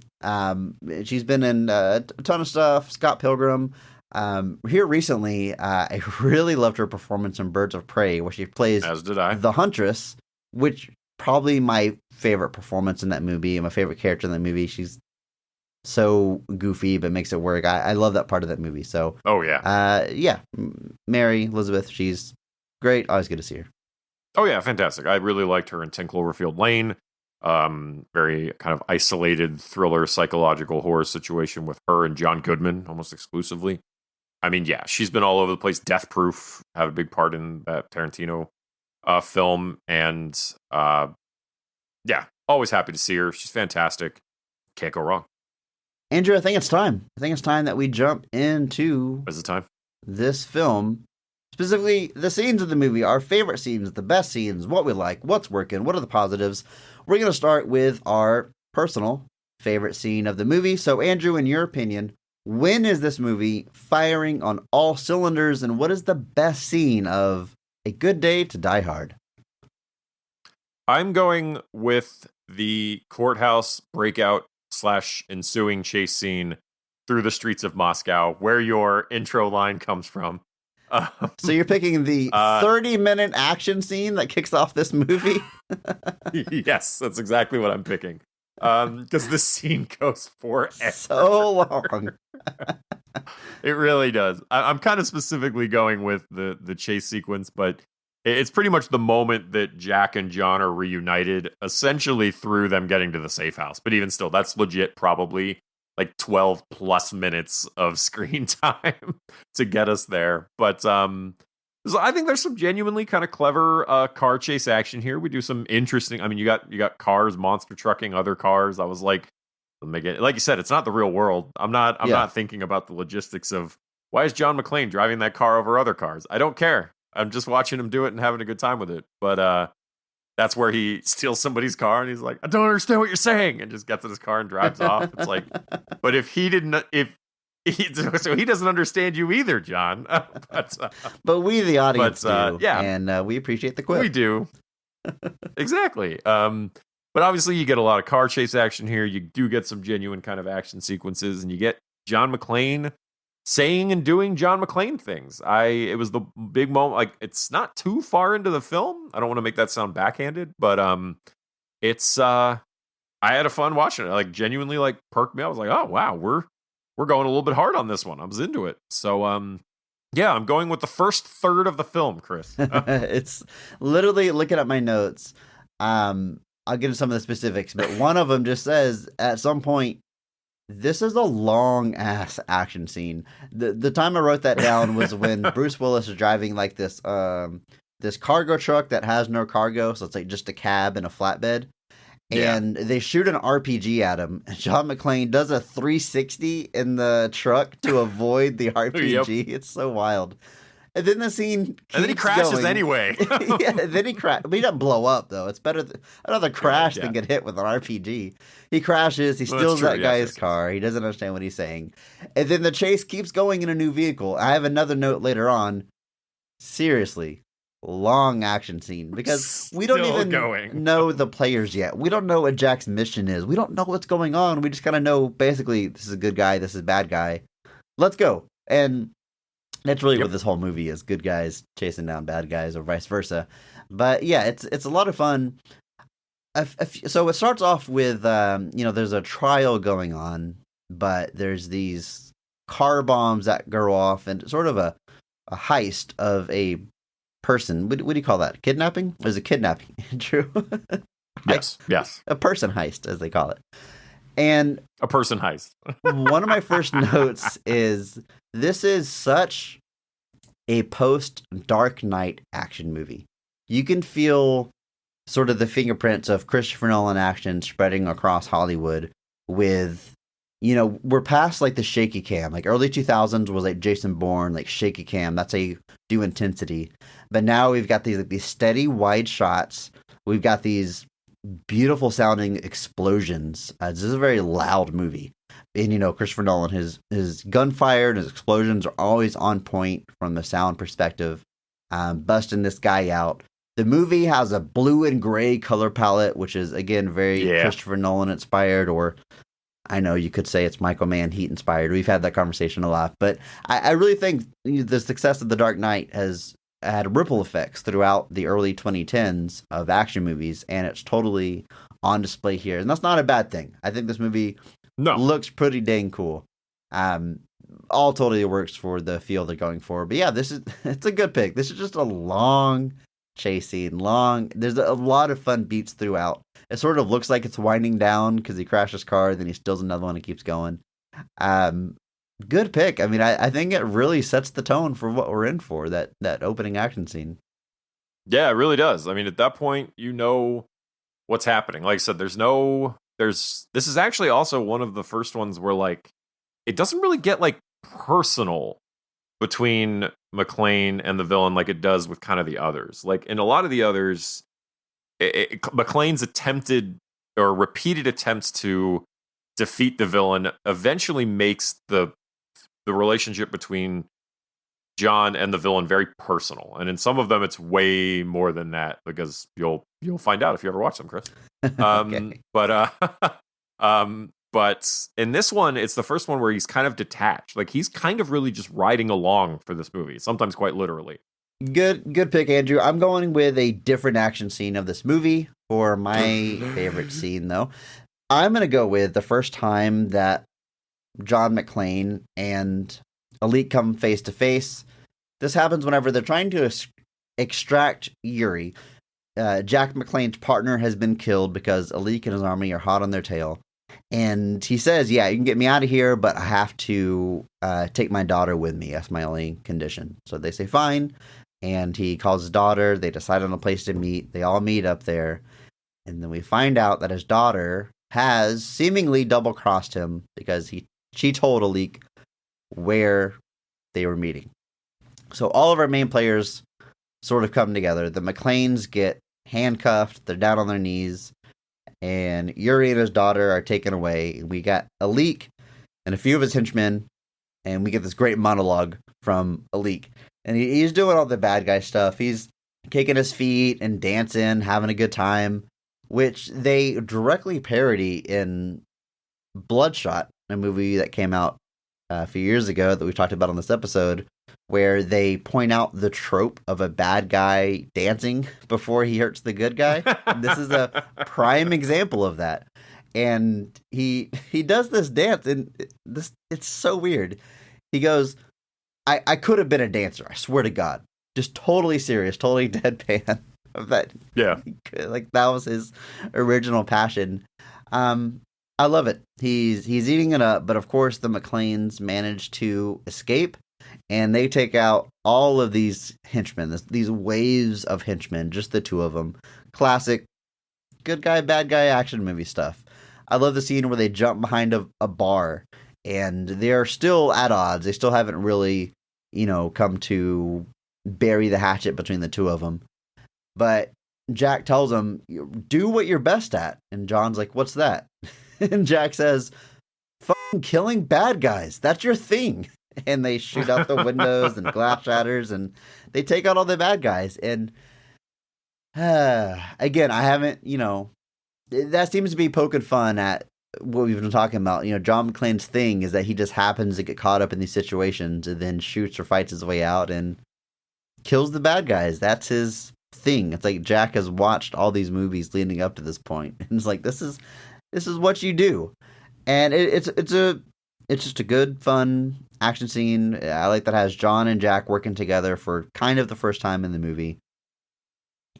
Speaker 2: She's been in a ton of stuff. Scott Pilgrim. Here recently, I really loved her performance in Birds of Prey, where she plays
Speaker 3: As did I.
Speaker 2: the Huntress, which probably my favorite performance in that movie and my favorite character in that movie. She's so goofy, but makes it work. I love that part of that movie. So,
Speaker 3: Oh, yeah.
Speaker 2: Mary Elizabeth, she's great. Always good to see her.
Speaker 3: Oh, yeah, fantastic. I really liked her in 10 Cloverfield Lane. Very kind of isolated thriller, psychological horror situation with her and John Goodman almost exclusively. I mean, yeah, she's been all over the place. Death Proof had a big part in that Tarantino film. And yeah, always happy to see her. She's fantastic. Can't go wrong.
Speaker 2: Andrew, I think it's time. I think it's time that we jump into
Speaker 3: Is it time?
Speaker 2: this film. Specifically, the scenes of the movie, our favorite scenes, the best scenes, what we like, what's working, what are the positives. We're going to start with our personal favorite scene of the movie. So, Andrew, in your opinion, when is this movie firing on all cylinders, and what is the best scene of A Good Day to Die Hard?
Speaker 3: I'm going with the courthouse breakout / ensuing chase scene through the streets of Moscow, where your intro line comes from.
Speaker 2: So you're picking the 30-minute action scene that kicks off this movie?
Speaker 3: Yes, that's exactly what I'm picking. Because this scene goes forever.
Speaker 2: So long.
Speaker 3: It really does. I'm kind of specifically going with the chase sequence, but it's pretty much the moment that Jack and John are reunited, essentially through them getting to the safe house. But even still, that's legit probably like 12 plus minutes of screen time to get us there. But so I think there's some genuinely kind of clever car chase action here. We do some interesting. I mean, you got cars, monster trucking, other cars. I was like, like you said, it's not the real world. I'm not thinking about the logistics of why is John McClane driving that car over other cars. I don't care. I'm just watching him do it and having a good time with it. But that's where he steals somebody's car and he's like, I don't understand what you're saying, and just gets in his car and drives off. It's like, but if he doesn't understand you either, John.
Speaker 2: But we, the audience, do.
Speaker 3: Yeah.
Speaker 2: And we appreciate the quip.
Speaker 3: We do. Exactly. But obviously you get a lot of car chase action here. You do get some genuine kind of action sequences, and you get John McClane saying and doing John McClane things. It was the big moment. Like, it's not too far into the film. I don't want to make that sound backhanded, but it's I had a fun watching it. Like, genuinely, like, perked me. I was like, oh wow, we're going a little bit hard on this one. I was into it. So yeah, I'm going with the first third of the film, Chris.
Speaker 2: It's literally looking at my notes. I'll get into some of the specifics, but one of them just says at some point, this is a long ass action scene. The time I wrote that down was when Bruce Willis is driving like this this cargo truck that has no cargo, so it's like just a cab and a flatbed. And they shoot an RPG at him. And John McClane does a 360 in the truck to avoid the RPG. Yep. It's so wild. And then the scene keeps
Speaker 3: and then he crashes
Speaker 2: going.
Speaker 3: Anyway.
Speaker 2: Yeah, then he crashes. But he doesn't blow up, though. It's better. I'd rather crash than get hit with an RPG. He crashes. He steals that guy's car. He doesn't understand what he's saying. And then the chase keeps going in a new vehicle. I have another note later on. Seriously, long action scene. Because we don't even know the players yet. We don't know what Jack's mission is. We don't know what's going on. We just kind of know, basically, this is a good guy, this is a bad guy. Let's go. And that's really what this whole movie is. Good guys chasing down bad guys or vice versa. But yeah, it's a lot of fun. So it starts off with, there's a trial going on, but there's these car bombs that go off and sort of a heist of a person. What do you call that? Kidnapping? Is it kidnapping, Andrew?
Speaker 3: Yes.
Speaker 2: A person heist, as they call it. And
Speaker 3: a person heist.
Speaker 2: One of my first notes is, this is such a post-Dark Knight action movie. You can feel sort of the fingerprints of Christopher Nolan action spreading across Hollywood with, we're past like the shaky cam. Like early 2000s was like Jason Bourne, like shaky cam. That's how you do intensity. But now we've got these steady wide shots. We've got these beautiful sounding explosions. This is a very loud movie. And, Christopher Nolan, his gunfire and his explosions are always on point from the sound perspective, busting this guy out. The movie has a blue and gray color palette, which is, again, very Christopher Nolan inspired, or I know you could say it's Michael Mann Heat inspired. We've had that conversation a lot, but I really think the success of The Dark Knight has had ripple effects throughout the early 2010s of action movies, and it's totally on display here. And that's not a bad thing. I think this movie looks pretty dang cool. All totally works for the feel they're going for. But yeah, it's a good pick. This is just a long chase scene. There's a lot of fun beats throughout. It sort of looks like it's winding down because he crashed his car, then he steals another one and keeps going. Good pick. I mean, I think it really sets the tone for what we're in for, that opening action scene.
Speaker 3: Yeah, it really does. I mean, at that point, you know what's happening. Like I said, this is actually also one of the first ones where, like, it doesn't really get, like, personal between McClane and the villain like it does with kind of the others. Like, in a lot of the others, McClane's attempted or repeated attempts to defeat the villain eventually makes the relationship between John and the villain very personal. And in some of them, it's way more than that, because you'll find out if you ever watch them, Chris.
Speaker 2: Okay.
Speaker 3: But in this one, it's the first one where he's kind of detached. Like, he's kind of really just riding along for this movie, sometimes quite literally.
Speaker 2: Good pick, Andrew. I'm going with a different action scene of this movie for my favorite scene, though. I'm going to go with the first time that John McClane and Elite come face to face. This happens whenever they're trying to extract Yuri. Jack McClane's partner has been killed because Elite and his army are hot on their tail. And he says, yeah, you can get me out of here, but I have to take my daughter with me. That's my only condition. So they say, fine. And he calls his daughter. They decide on a place to meet. They all meet up there. And then we find out that his daughter has seemingly double-crossed him because she told Elite where they were meeting. So all of our main players sort of come together. The McClanes get handcuffed. They're down on their knees. And Yuri and his daughter are taken away. We got Elite and a few of his henchmen. And we get this great monologue from Elite. And he's doing all the bad guy stuff. He's kicking his feet and dancing, having a good time, which they directly parody in Bloodshot, a movie that came out a few years ago that we talked about on this episode, where they point out the trope of a bad guy dancing before he hurts the good guy. And this is a prime example of that. And he does this dance, and it's so weird. He goes, I could have been a dancer, I swear to God. Just totally serious, totally deadpan. But
Speaker 3: yeah,
Speaker 2: like that was his original passion. I love it. He's eating it up, but of course the McClanes manage to escape, and they take out all of these henchmen, these waves of henchmen, just the two of them. Classic good guy, bad guy action movie stuff. I love the scene where they jump behind a bar, and they're still at odds. They still haven't really, come to bury the hatchet between the two of them. But Jack tells him, do what you're best at. And John's like, what's that? And Jack says, fucking killing bad guys. That's your thing. And they shoot out the windows and glass shatters, and they take out all the bad guys. And again, I haven't, that seems to be poking fun at what we've been talking about. John McClane's thing is that he just happens to get caught up in these situations and then shoots or fights his way out and kills the bad guys. That's his thing. It's like Jack has watched all these movies leading up to this point, and it's like this is what you do. And it's just a good, fun action scene. I like that it has John and Jack working together for kind of the first time in the movie.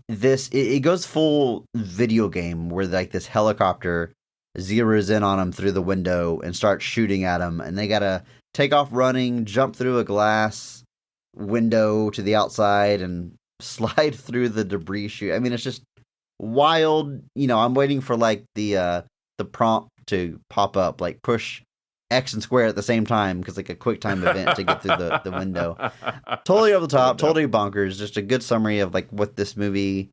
Speaker 2: It goes full video game where like this helicopter zeroes in on them through the window and starts shooting at them, and they gotta take off running, jump through a glass window to the outside, and slide through the debris chute. I mean, it's just wild. I'm waiting for like the prompt to pop up, like push X and square at the same time, because like a quick time event to get through the window. Totally over the top, totally bonkers. Just a good summary of like what this movie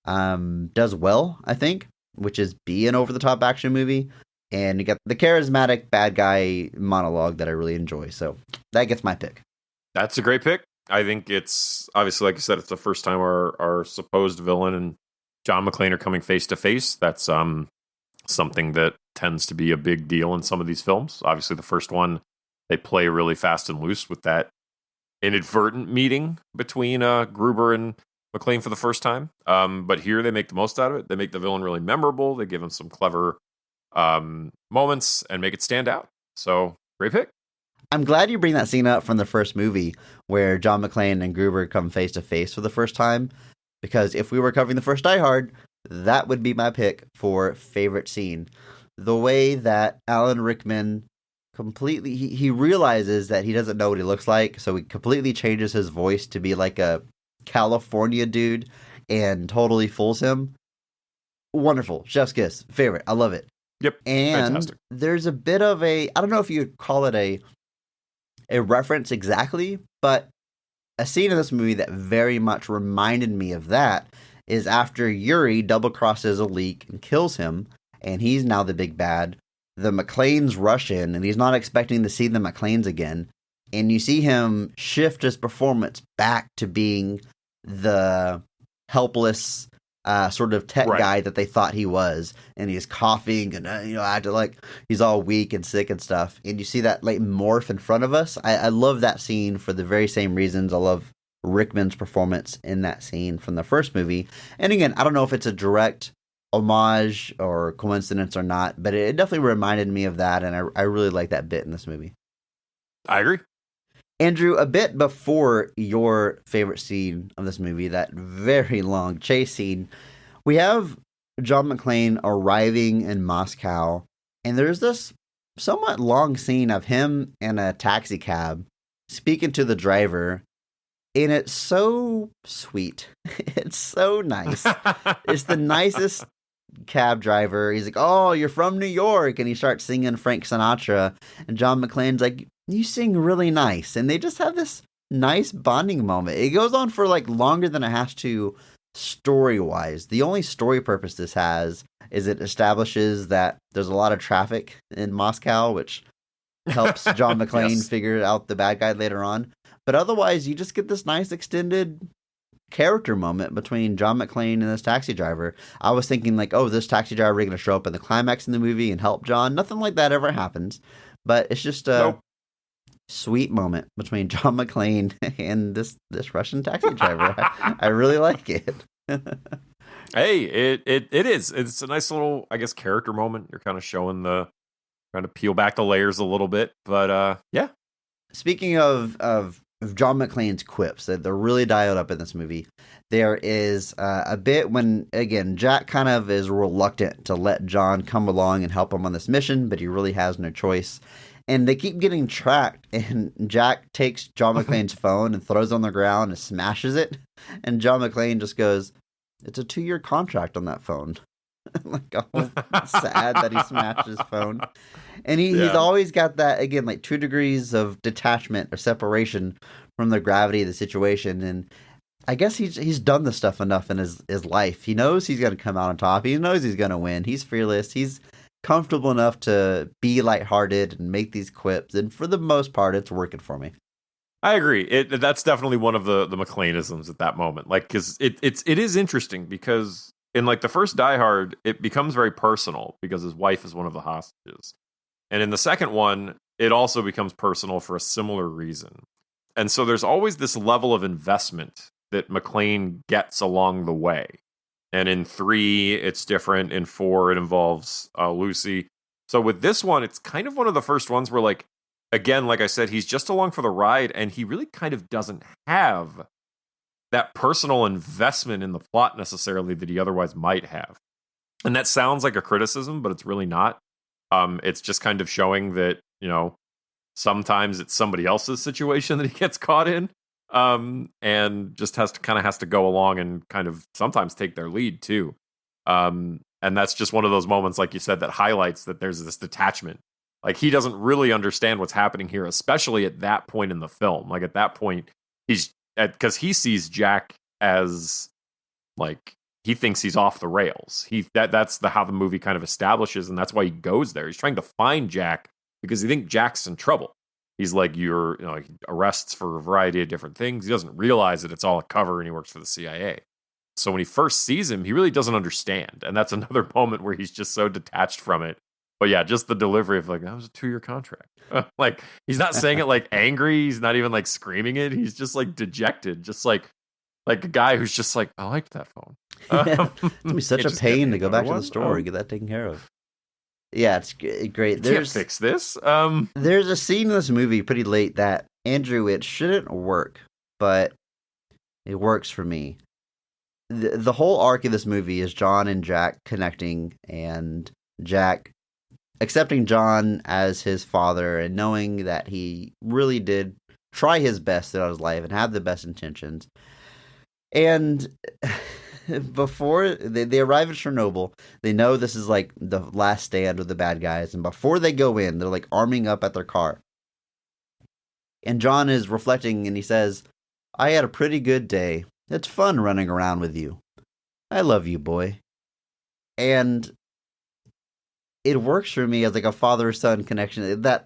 Speaker 2: does well, I think, which is be an over the top action movie, and you got the charismatic bad guy monologue that I really enjoy. So that gets my pick.
Speaker 3: That's a great pick. I think it's obviously, like you said, it's the first time our supposed villain and John McClane are coming face to face. That's something that tends to be a big deal in some of these films. Obviously, the first one, they play really fast and loose with that inadvertent meeting between Gruber and McClane for the first time. But here they make the most out of it. They make the villain really memorable. They give him some clever moments and make it stand out. So, great pick.
Speaker 2: I'm glad you bring that scene up from the first movie where John McClane and Gruber come face to face for the first time. Because if we were covering the first Die Hard, that would be my pick for favorite scene. The way that Alan Rickman completely, he realizes that he doesn't know what he looks like, so he completely changes his voice to be like a California dude and totally fools him. Wonderful. Chef's kiss. Favorite. I love it.
Speaker 3: Yep.
Speaker 2: And
Speaker 3: fantastic.
Speaker 2: There's a bit of I don't know if you'd call it a reference exactly, but a scene in this movie that very much reminded me of that is after Yuri double crosses a leak and kills him, and he's now the big bad. The McClanes rush in, and he's not expecting to see the McClanes again. And you see him shift his performance back to being the helpless sort of tech guy that they thought he was. And he's coughing and, acting like he's all weak and sick and stuff. And you see that like morph in front of us. I love that scene for the very same reasons. I love Rickman's performance in that scene from the first movie. And again, I don't know if it's a direct homage or coincidence or not, but it definitely reminded me of that, and I really like that bit in this movie.
Speaker 3: I agree.
Speaker 2: Andrew, a bit before your favorite scene of this movie, that very long chase scene, we have John McClane arriving in Moscow, and there's this somewhat long scene of him in a taxi cab speaking to the driver, and it's so sweet. It's so nice. It's the nicest cab driver. He's like, "Oh, you're from New York," and he starts singing Frank Sinatra, and John McClane's like, "You sing really nice," and they just have this nice bonding moment. It goes on for like longer than it has to story-wise. The only story purpose this has is it establishes that there's a lot of traffic in Moscow, which helps John McClane figure out the bad guy later on. But otherwise, you just get this nice extended character moment between John McClane and this taxi driver. I was thinking like, oh, this taxi driver is going to show up in the climax in the movie and help John. Nothing like that ever happens. But it's just a sweet moment between John McClane and this Russian taxi driver. I really like it.
Speaker 3: Hey, it is. It's a nice little, I guess, character moment. You're kind of showing trying to peel back the layers a little bit. But yeah.
Speaker 2: Speaking of John McClane's quips, that they're really dialed up in this movie. There is a bit when, again, Jack kind of is reluctant to let John come along and help him on this mission, but he really has no choice. And they keep getting tracked, and Jack takes John McClane's phone and throws it on the ground and smashes it. And John McClane just goes, "It's a 2-year contract on that phone." Like, all sad that he smashed his phone. And he's always got that, again, like 2 degrees of detachment or separation from the gravity of the situation. And I guess he's done this stuff enough in his life. He knows he's going to come out on top. He knows he's going to win. He's fearless. He's comfortable enough to be lighthearted and make these quips. And for the most part, it's working for me.
Speaker 3: I agree. That's definitely one of the McClaneisms at that moment. Like, because it is interesting because in like the first Die Hard, it becomes very personal because his wife is one of the hostages. And in the second one, it also becomes personal for a similar reason. And so there's always this level of investment that McClane gets along the way. And in 3, it's different. In 4, it involves Lucy. So with this one, it's kind of one of the first ones where, like, again, like I said, he's just along for the ride, and he really kind of doesn't have that personal investment in the plot necessarily that he otherwise might have. And that sounds like a criticism, but it's really not. It's just kind of showing that, sometimes it's somebody else's situation that he gets caught in, and just has to go along and kind of sometimes take their lead too. And that's just one of those moments, like you said, that highlights that there's this detachment. Like, he doesn't really understand what's happening here, especially at that point in the film. Like, at that point, because he sees Jack as, like, he thinks he's off the rails. That's how the movie kind of establishes, and that's why he goes there. He's trying to find Jack because he thinks Jack's in trouble. He's like, he arrests for a variety of different things. He doesn't realize that it's all a cover and he works for the CIA. So when he first sees him, he really doesn't understand. And that's another moment where he's just so detached from it But yeah, just the delivery of like, that was a 2-year contract. Like, he's not saying it like angry. He's not even like screaming it. He's just like dejected, just like a guy who's just like, I liked that phone.
Speaker 2: Yeah. It's gonna be such a
Speaker 3: Just get
Speaker 2: pain
Speaker 3: me
Speaker 2: to go
Speaker 3: another
Speaker 2: back to the
Speaker 3: one?
Speaker 2: store and get that taken care of. Yeah, it's great.
Speaker 3: Can't
Speaker 2: There's
Speaker 3: fix this.
Speaker 2: there's a scene in this movie pretty late that, Andrew, it shouldn't work, but it works for me. The whole arc of this movie is John and Jack connecting, and Jack accepting John as his father and knowing that he really did try his best throughout his life and have the best intentions. And before they arrive at Chernobyl, they know this is like the last stand with the bad guys. And before they go in, they're like arming up at their car. And John is reflecting and he says, I had a pretty good day. It's fun running around with you. I love you, boy. And it works for me as like a father-son connection. That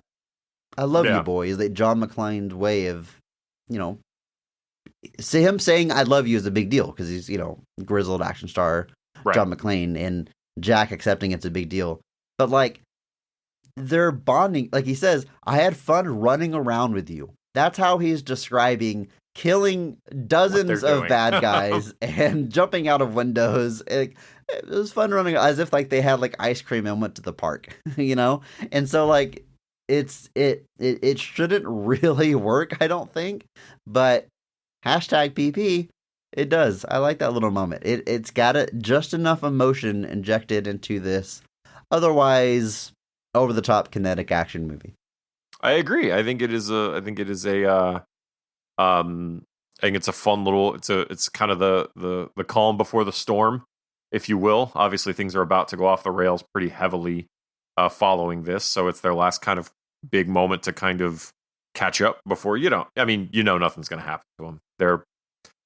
Speaker 2: I love you, boy, is that John McClane's way of, see him saying I love you is a big deal because he's, grizzled action star John McClane, and Jack accepting it's a big deal. But like they're bonding, like he says, I had fun running around with you. That's how he's describing killing dozens of bad guys and jumping out of windows. It was fun running, as if like they had like ice cream and went to the park, And so like it shouldn't really work, I don't think, but hashtag PP, it does. I like that little moment. It's got just enough emotion injected into this otherwise over the top kinetic action movie.
Speaker 3: I agree. I think it's a fun little. It's kind of the calm before the storm, if you will. Obviously, things are about to go off the rails pretty heavily following this, so it's their last kind of big moment to kind of catch up before nothing's going to happen to them. They're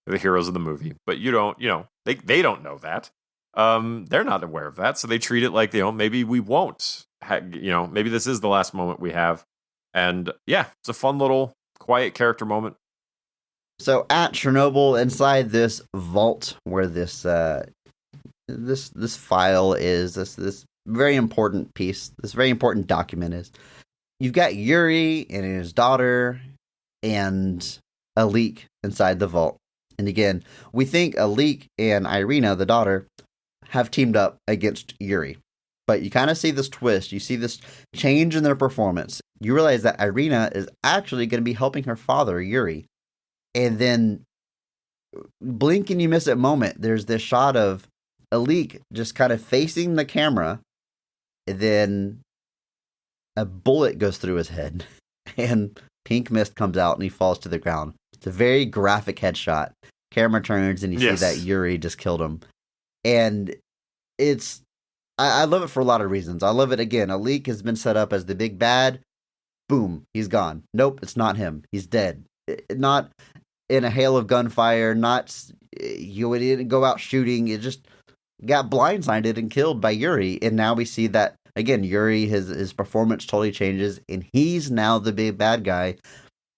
Speaker 3: the heroes of the movie, but they don't know that. They're not aware of that, so they treat it like maybe we won't. Maybe this is the last moment we have. And yeah, it's a fun little quiet character moment.
Speaker 2: So at Chernobyl, inside this vault where this file is, this very important piece, this very important document is, you've got Yuri and his daughter and Alik inside the vault. And again, we think Alik and Irina, the daughter, have teamed up against Yuri. But you kind of see this twist. You see this change in their performance. You realize that Irina is actually going to be helping her father, Yuri. And then, blink and you miss it moment. There's this shot of Alik just kind of facing the camera. And then a bullet goes through his head. And pink mist comes out and he falls to the ground. It's a very graphic headshot. Camera turns and you see that Yuri just killed him. And I love it for a lot of reasons. I love it, again, Alik has been set up as the big bad. Boom, he's gone. Nope, it's not him. He's dead. Not in a hail of gunfire, you didn't go out shooting. It just got blindsided and killed by Yuri. And now we see that, again, Yuri, his performance totally changes, and he's now the big bad guy.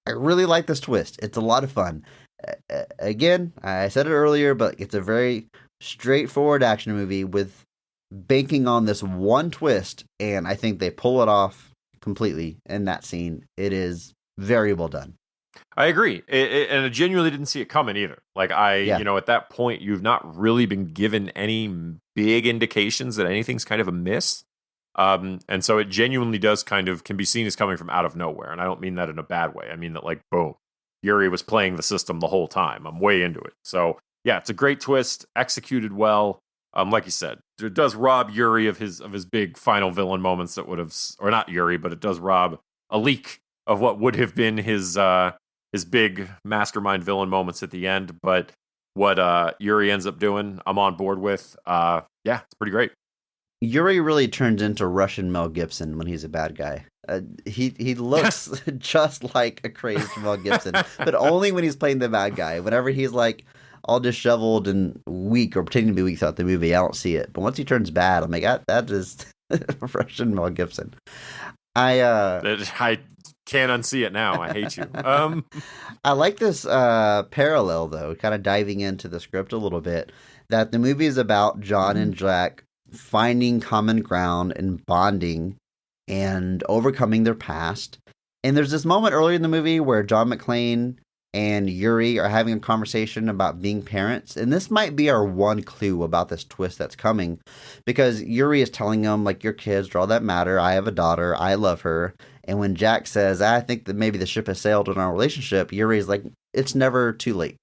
Speaker 2: I really like this twist. It's a lot of fun. Again, I said it earlier, but it's a very straightforward action movie with banking on this one twist, and I think they pull it off completely in that scene. It is very well done.
Speaker 3: I agree, and I genuinely didn't see it coming either. Like at that point, you've not really been given any big indications that anything's kind of amiss, and so it genuinely does can be seen as coming from out of nowhere. And I don't mean that in a bad way. I mean that like, boom, Yuri was playing the system the whole time. I'm way into it. So yeah, it's a great twist, executed well. Like you said, it does rob Yuri of his big final villain moments that would have, or not Yuri, but it does rob Alik of what would have been his big mastermind villain moments at the end. But what Yuri ends up doing, I'm on board with. Yeah, it's pretty great.
Speaker 2: Yuri really turns into Russian Mel Gibson when he's a bad guy. He looks just like a crazed Mel Gibson, but only when he's playing the bad guy. Whenever he's like all disheveled and weak or pretending to be weak throughout the movie, I don't see it. But once he turns bad, I'm like, that is Russian Mel Gibson.
Speaker 3: I can't unsee it now. I hate you.
Speaker 2: I like this parallel, though, kind of diving into the script a little bit, that the movie is about John and Jack finding common ground and bonding and overcoming their past. And there's this moment earlier in the movie where John McClane and Yuri are having a conversation about being parents. And this might be our one clue about this twist that's coming, because Yuri is telling them, like, your kids are all that matter. I have a daughter. I love her. And when Jack says, I think that maybe the ship has sailed in our relationship, Yuri's like, it's never too late.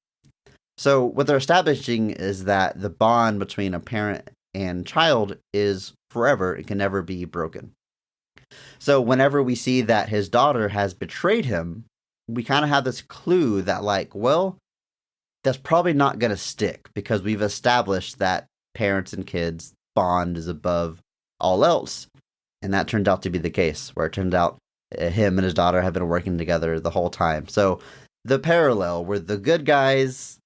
Speaker 2: So what they're establishing is that the bond between a parent and child is forever. It can never be broken. So whenever we see that his daughter has betrayed him, we kind of have this clue that, like, well, that's probably not going to stick, because we've established that parents and kids bond is above all else. And that turned out to be the case, where it turned out him and his daughter have been working together the whole time. So the parallel where the good guys,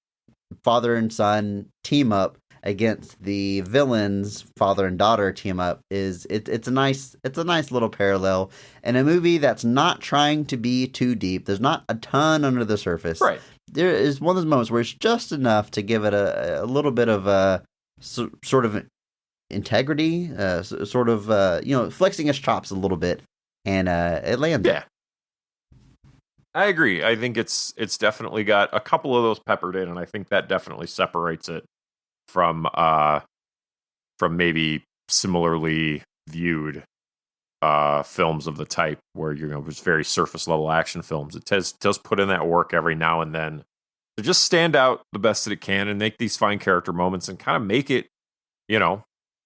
Speaker 2: father and son, team up against the villains, father and daughter, team up, it's a nice little parallel in a movie that's not trying to be too deep. There's not a ton under the surface.
Speaker 3: Right.
Speaker 2: There is one of those moments where it's just enough to give it a little bit of a sort of integrity, sort of flexing its chops a little bit, and it lands.
Speaker 3: Yeah. I agree. I think it's definitely got a couple of those peppered in, and I think that definitely separates it from maybe similarly viewed films of the type where it's very surface level action films. It does put in that work every now and then to just stand out the best that it can and make these fine character moments and kind of make it,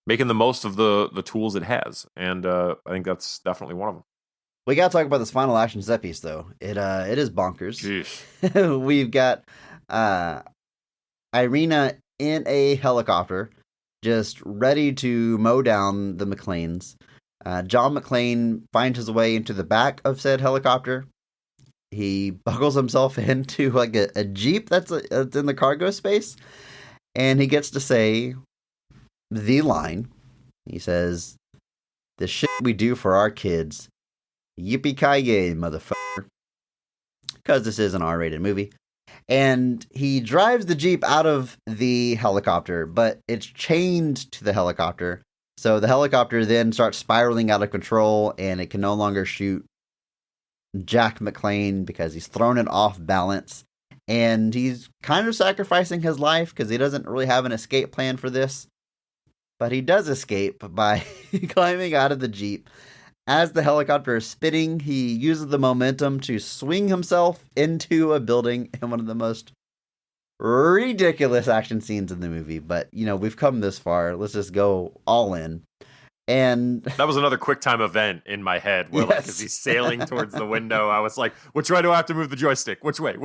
Speaker 3: making the most of the tools it has. And I think that's definitely one of them.
Speaker 2: We got to talk about this final action set piece, though. It is bonkers. We've got Irina in a helicopter, just ready to mow down the McClanes. John McClane finds his way into the back of said helicopter. He buckles himself into like a Jeep that's in the cargo space, and he gets to say the line. He says, "The shit we do for our kids. Yippee-ki-yay, motherfucker." Because this is an R-rated movie. And he drives the Jeep out of the helicopter, but it's chained to the helicopter. So the helicopter then starts spiraling out of control, and it can no longer shoot Jack McClane because he's thrown it off balance. And he's kind of sacrificing his life because he doesn't really have an escape plan for this. But he does escape by climbing out of the Jeep. As the helicopter is spinning, he uses the momentum to swing himself into a building in one of the most ridiculous action scenes in the movie. But, we've come this far. Let's just go all in. And
Speaker 3: that was another QuickTime event in my head where,
Speaker 2: yes.
Speaker 3: as he's sailing towards the window, I was like, which way do I have to move the joystick? Which way?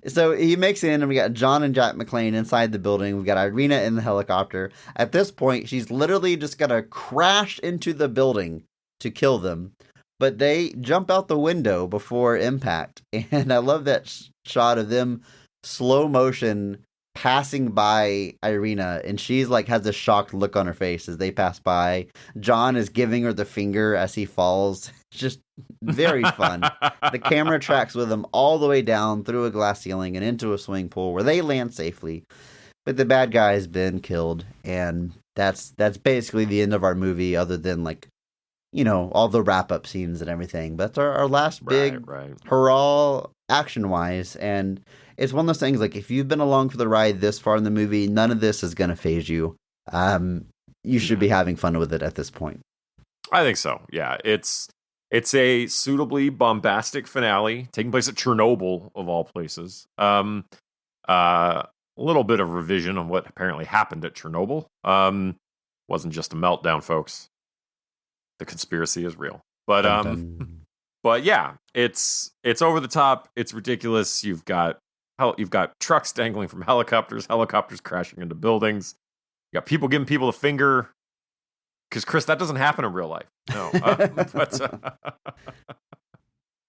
Speaker 2: So he makes it in, and we got John and Jack McClane inside the building. We've got Irina in the helicopter. At this point, she's literally just going to crash into the building to kill them. But they jump out the window before impact. And I love that shot of them slow motion passing by Irina, and she's like has this shocked look on her face as they pass by. John is giving her the finger as he falls. It's just very fun. The camera tracks with them all the way down through a glass ceiling and into a swimming pool where they land safely. But the bad guy has been killed, and that's basically the end of our movie, other than all the wrap-up scenes and everything. But that's our last big hurrah action-wise, and it's one of those things, like, if you've been along for the ride this far in the movie, none of this is going to faze you. You should be having fun with it at this point.
Speaker 3: I think so, yeah. It's a suitably bombastic finale, taking place at Chernobyl, of all places. A little bit of revision on what apparently happened at Chernobyl. Wasn't just a meltdown, folks. The conspiracy is real. But but yeah, it's over the top. It's ridiculous. You've got trucks dangling from helicopters crashing into buildings. You got people giving people the finger. Because Chris, that doesn't happen in real life. No,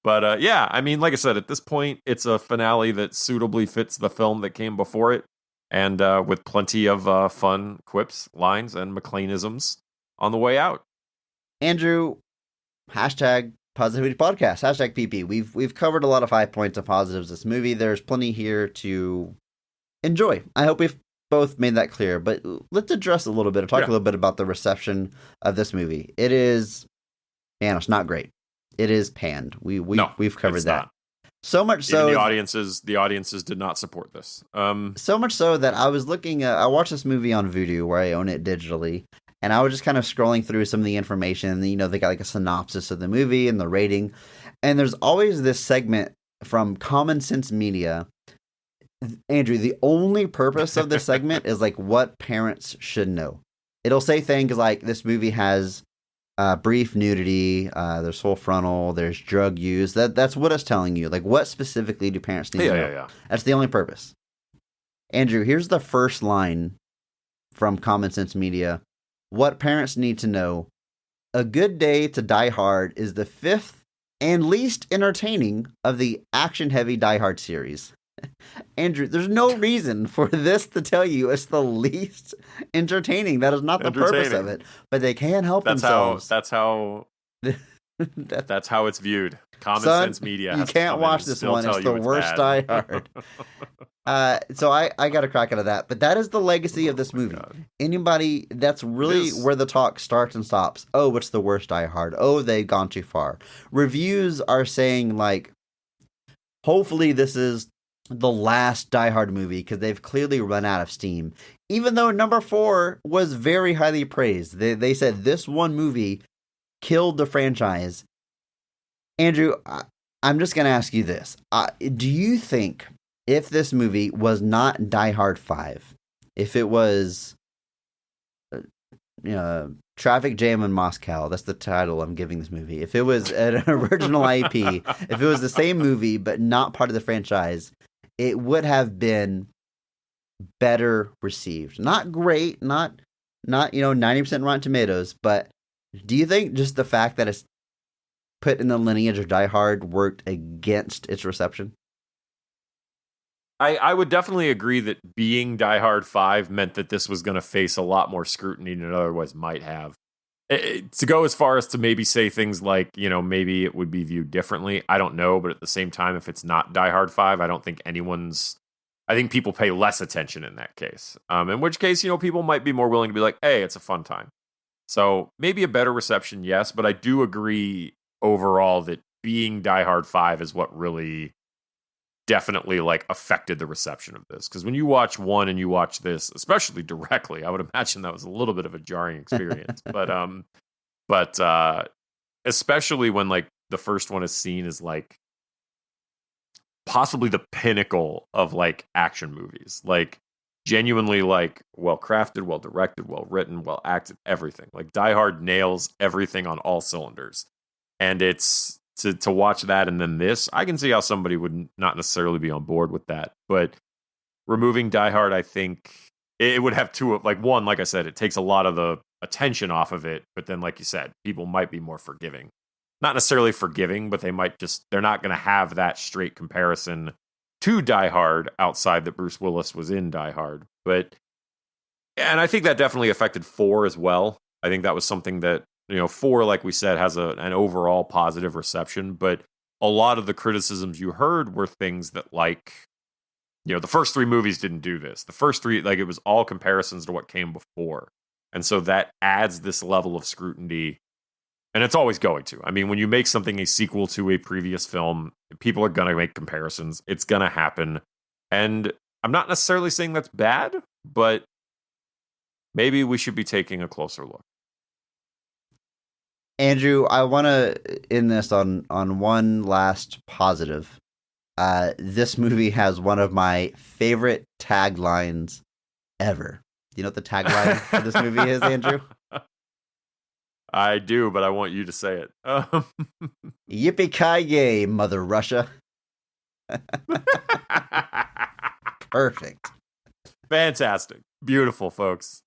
Speaker 3: but yeah, I mean, like I said, at this point, it's a finale that suitably fits the film that came before it, and with plenty of fun quips, lines, and McClaneisms on the way out. Andrew,
Speaker 2: hashtag Positivity Podcast, hashtag PP. We've covered a lot of high points and positives of this movie. There's plenty here to enjoy. I hope we've both made that clear, but let's address a little bit, talk a little bit about the reception of this movie. It is, man, it's not great. It is panned. We've covered that. Not. So much so
Speaker 3: the audiences did not support this.
Speaker 2: So much so that I was I watched this movie on Vudu where I own it digitally, and I was just kind of scrolling through some of the information. You know, they got like a synopsis of the movie and the rating, and there's always this segment from Common Sense Media. Andrew, the only purpose of this segment is like what parents should know. It'll say things like this movie has brief nudity, there's full frontal, there's drug use. That's what it's telling you. Like, what specifically do parents need to know? Yeah. That's the only purpose. Andrew, here's the first line from Common Sense Media. What parents need to know. A Good Day to Die Hard is the fifth and least entertaining of the action-heavy Die Hard series. Andrew, there's no reason for this to tell you it's the least entertaining. That is not the purpose of it. But they can't help themselves.
Speaker 3: That's how it's viewed. Common Sense Media.
Speaker 2: You can't watch this one. It's the worst Die Hard. So I got a crack out of that. But that is the legacy of this movie. God. Anybody, that's really where the talk starts and stops. Oh, it's the worst Die Hard. Oh, they've gone too far. Reviews are saying, like, hopefully this is the last Die Hard movie because they've clearly run out of steam. Even though number 4 was very highly praised. They said this one movie killed the franchise. Andrew, I'm just going to ask you this. Do you think if this movie was not Die Hard 5, if it was Traffic Jam in Moscow, that's the title I'm giving this movie. If it was an original IP, if it was the same movie but not part of the franchise, it would have been better received. Not great, not 90% Rotten Tomatoes, but do you think just the fact that it's put in the lineage of Die Hard worked against its reception?
Speaker 3: I would definitely agree that being Die Hard 5 meant that this was going to face a lot more scrutiny than it otherwise might have. To go as far as to maybe say things like, maybe it would be viewed differently, I don't know. But at the same time, if it's not Die Hard 5, I don't think I think people pay less attention in that case. In which case, people might be more willing to be like, hey, it's a fun time. So maybe a better reception, yes. But I do agree overall that being Die Hard 5 is what really definitely affected the reception of this. Because when you watch 1 and you watch this, especially directly, I would imagine that was a little bit of a jarring experience. but especially when the first one is seen as possibly the pinnacle of action movies, genuinely well crafted, well directed, well written, well acted, everything. Die Hard nails everything on all cylinders, and it's to watch that and then this, I can see how somebody would not necessarily be on board with that. But removing Die Hard, I think it would have two, one, like I said, it takes a lot of the attention off of it. But then, like you said, people might be more forgiving. Not necessarily forgiving, but they're not going to have that straight comparison to Die Hard outside that Bruce Willis was in Die Hard. And I think that definitely affected 4 as well. I think that was something that, 4, like we said, has an overall positive reception, but a lot of the criticisms you heard were things that the first 3 movies didn't do this. The first 3, it was all comparisons to what came before. And so that adds this level of scrutiny, and it's always going to. I mean, when you make something a sequel to a previous film, people are going to make comparisons. It's going to happen. And I'm not necessarily saying that's bad, but maybe we should be taking a closer look.
Speaker 2: Andrew, I want to end this on one last positive. This movie has one of my favorite taglines ever. Do you know what the tagline for this movie is, Andrew?
Speaker 3: I do, but I want you to say it.
Speaker 2: Yippee-ki-yay, Mother Russia. Perfect.
Speaker 3: Fantastic. Beautiful, folks.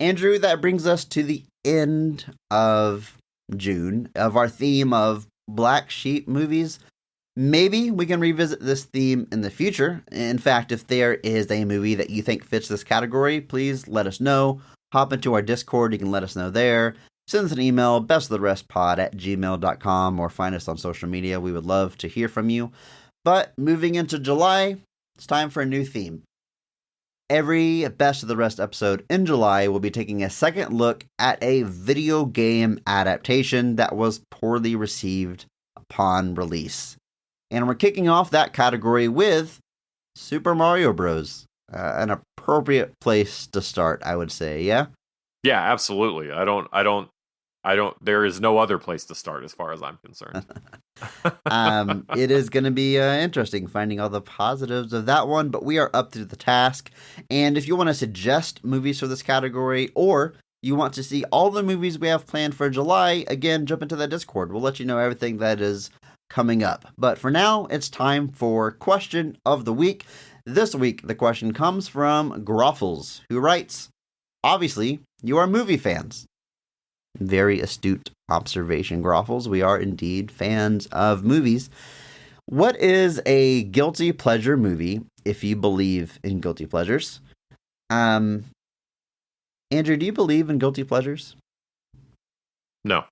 Speaker 2: Andrew, that brings us to the end of June, of our theme of Black Sheep movies. Maybe we can revisit this theme in the future. In fact, if there is a movie that you think fits this category, please let us know. Hop into our Discord. You can let us know there. send us an email, bestoftherestpod@gmail.com, or find us on social media. We would love to hear from you. But moving into July, it's time for a new theme. Every Best of the Rest episode in July will be taking a second look at a video game adaptation that was poorly received upon release. And we're kicking off that category with Super Mario Bros. An appropriate place to start, I would say, yeah?
Speaker 3: Yeah, absolutely. There is no other place to start as far as I'm concerned.
Speaker 2: It is going to be interesting finding all the positives of that one, but we are up to the task. And if you want to suggest movies for this category, or you want to see all the movies we have planned for July, again, jump into that Discord. We'll let you know everything that is coming up. But for now, it's time for Question of the Week. This week, the question comes from Groffles, who writes, obviously, you are movie fans. Very astute observation, Groffles. We are indeed fans of movies. What is a guilty pleasure movie, if you believe in guilty pleasures? Andrew, do you believe in guilty pleasures?
Speaker 3: No.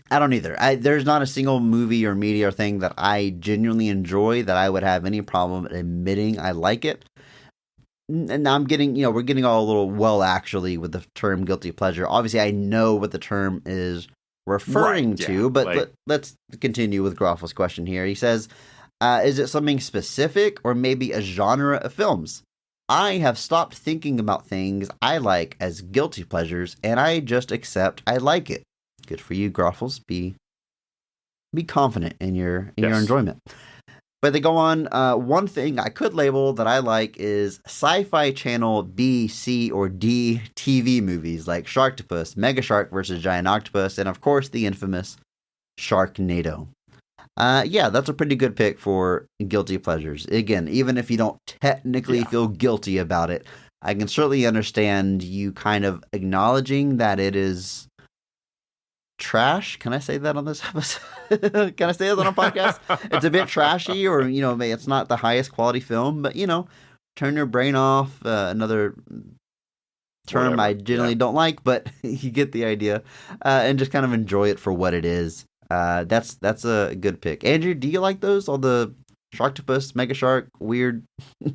Speaker 2: I don't either. There's not a single movie or media or thing that I genuinely enjoy that I would have any problem admitting I like it. And now we're getting all a little well actually with the term guilty pleasure. Obviously, I know what the term is referring to, but let's continue with Groffle's question here. He says, is it something specific or maybe a genre of films? I have stopped thinking about things I like as guilty pleasures, and I just accept I like it. Good for you, Groffles. Be confident in your enjoyment. But they go on, one thing I could label that I like is Sci-Fi Channel B, C, or D TV movies like Sharktopus, Mega Shark vs. Giant Octopus, and of course the infamous Sharknado. Yeah, that's a pretty good pick for guilty pleasures. Again, even if you don't technically feel guilty about it, I can certainly understand you kind of acknowledging that it is trash. Can I say that on this episode? Can I say that on a podcast? It's a bit trashy, or it's not the highest quality film, but turn your brain off. Another term
Speaker 3: Whatever.
Speaker 2: I generally don't like, but you get the idea, and just kind of enjoy it for what it is. That's a good pick. Andrew, do you like those? All the Sharktopus, Mega Shark, weird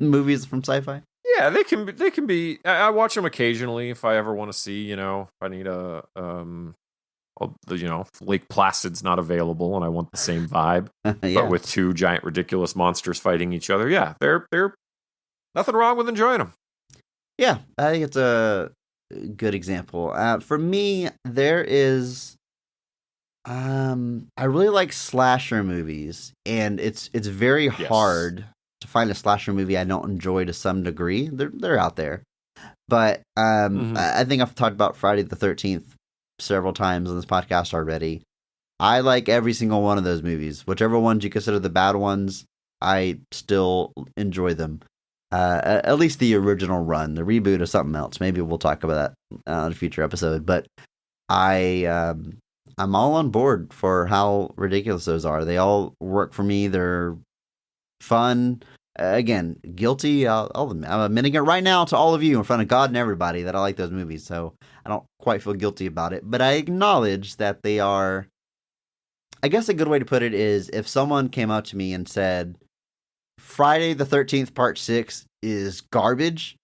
Speaker 2: movies from sci-fi?
Speaker 3: Yeah, they can be. I watch them occasionally if I ever want to see. If I need Lake Placid's not available and I want the same vibe, but with two giant ridiculous monsters fighting each other. Yeah, they're nothing wrong with enjoying them.
Speaker 2: Yeah, I think it's a good example. For me, there is, I really like slasher movies, and it's very hard to find a slasher movie I don't enjoy to some degree. They're out there, but I think I've talked about Friday the 13th several times on this podcast already. I like every single one of those movies. Whichever ones you consider the bad ones, I still enjoy them. At least the original run. The reboot is something else. Maybe we'll talk about that on a future episode. But I'm all on board for how ridiculous those are. They all work for me. They're fun. Again, guilty. I'm admitting it right now to all of you in front of God and everybody that I like those movies. So I don't quite feel guilty about it. But I acknowledge that they are. I guess a good way to put it is if someone came up to me and said, Friday the 13th Part 6 is garbage,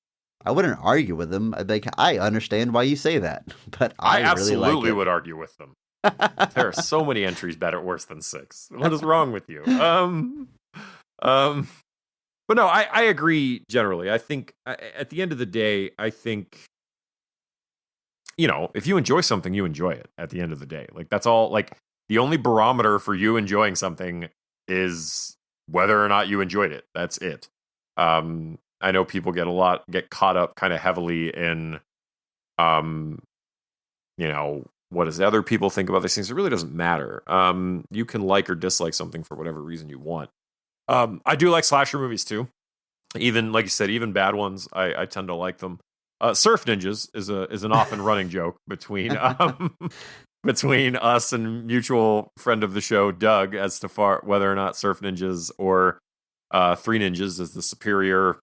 Speaker 2: I wouldn't argue with them. I'd be like, I understand why you say that, but I really
Speaker 3: absolutely
Speaker 2: like it.
Speaker 3: would argue with them. There are so many entries better, worse than 6. What is wrong with you? But no, I agree generally. I think at the end of the day, I think, if you enjoy something, you enjoy it at the end of the day. Like, that's all. Like, the only barometer for you enjoying something is whether or not you enjoyed it. That's it. I know people get caught up kind of heavily in, what does other people think about these things? It really doesn't matter. You can like or dislike something for whatever reason you want. I do like slasher movies too. Even, like you said, even bad ones, I tend to like them. Surf Ninjas is an often running joke between us and mutual friend of the show, Doug, as to whether or not Surf Ninjas or Three Ninjas is the superior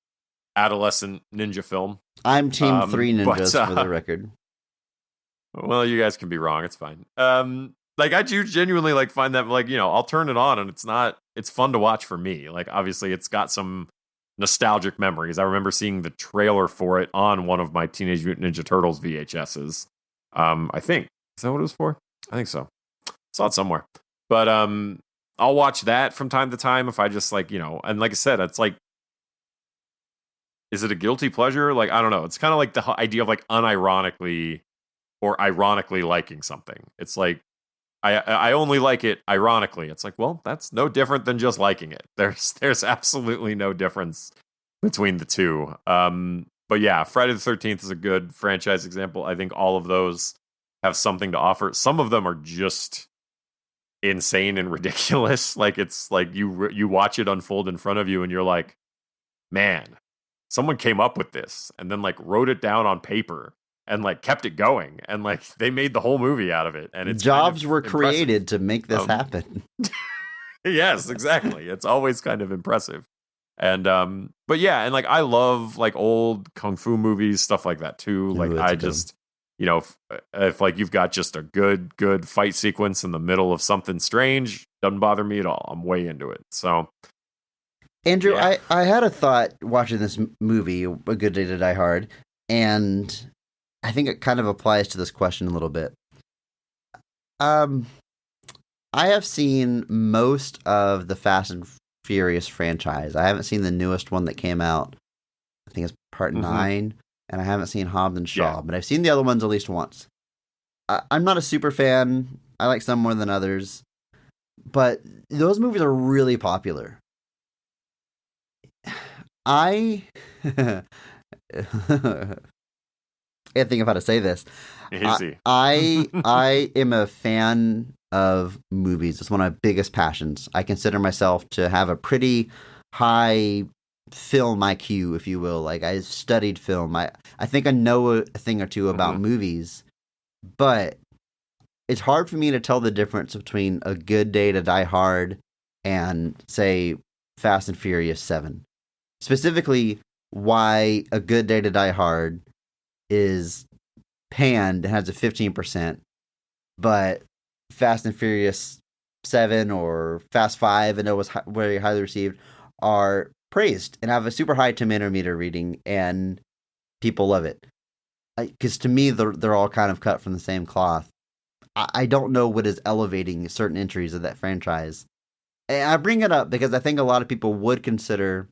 Speaker 3: adolescent ninja film.
Speaker 2: I'm Team Three Ninjas for the record.
Speaker 3: Well, you guys can be wrong. It's fine. Like I do genuinely like find that like, I'll turn it on and it's fun to watch for me. Like obviously it's got some nostalgic memories. I remember seeing the trailer for it on one of my Teenage Mutant Ninja Turtles VHSs. I think. Is that what it was for? I think so. Saw it somewhere. But I'll watch that from time to time if I just like, and like I said, it's like, is it a guilty pleasure? Like, I don't know. It's kind of like the idea of like unironically or ironically liking something. It's like, I only like it ironically. It's like, well, that's no different than just liking it. There's absolutely no difference between the two. But yeah, Friday the 13th is a good franchise example. I think all of those have something to offer. Some of them are just insane and ridiculous. Like it's like you watch it unfold in front of you and you're like, man, someone came up with this and then like wrote it down on paper and like kept it going and like they made the whole movie out of it. And it's
Speaker 2: jobs
Speaker 3: kind of
Speaker 2: were
Speaker 3: impressive.
Speaker 2: created to make this happen.
Speaker 3: Yes, exactly. It's always kind of impressive. And but yeah, and like I love like old kung fu movies, stuff like that too. Like I just if like you've got just a good fight sequence in the middle of something strange, doesn't bother me at all. I'm way into it. So
Speaker 2: Andrew,
Speaker 3: yeah.
Speaker 2: I had a thought watching this movie, A Good Day to Die Hard, and I think it kind of applies to this question a little bit. I have seen most of the Fast and Furious franchise. I haven't seen the newest one that came out. I think it's part 9, and I haven't seen Hobbs and Shaw, but I've seen the other ones at least once. I'm not a super fan. I like some more than others, but those movies are really popular. I can't think of how to say this.
Speaker 3: Easy.
Speaker 2: I am a fan of movies. It's one of my biggest passions. I consider myself to have a pretty high film IQ, if you will. Like I studied film. I think I know a thing or two about movies, but it's hard for me to tell the difference between A Good Day to Die Hard and, say, Fast and Furious 7. Specifically, why A Good Day to Die Hard is panned and has a 15%, but Fast and Furious 7 or Fast 5, and it was very highly received, are praised and have a super high tomato meter reading, and people love it. Because to me, they're all kind of cut from the same cloth. I don't know what is elevating certain entries of that franchise. And I bring it up because I think a lot of people would consider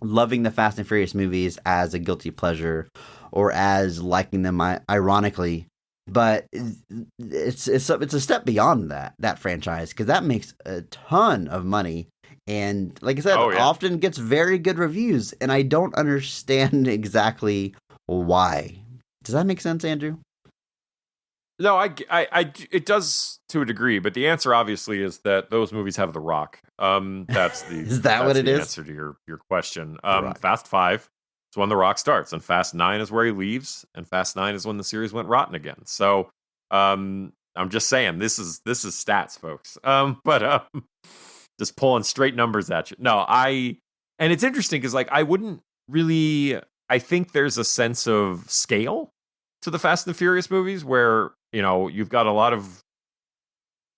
Speaker 2: loving the Fast and Furious movies as a guilty pleasure or as liking them ironically. But it's a step beyond that franchise, because that makes a ton of money. And like I said, often gets very good reviews. And I don't understand exactly why. Does that make sense, Andrew?
Speaker 3: No, it does to a degree, but the answer obviously is that those movies have The Rock. That's the
Speaker 2: is that what it is?
Speaker 3: Answer to your question. Fast 5 is when The Rock starts, and Fast 9 is where he leaves, and Fast 9 is when the series went rotten again. So, I'm just saying this is stats, folks. But just pulling straight numbers at you. No, and it's interesting because like I wouldn't really. I think there's a sense of scale to the Fast and the Furious movies where, you've got a lot of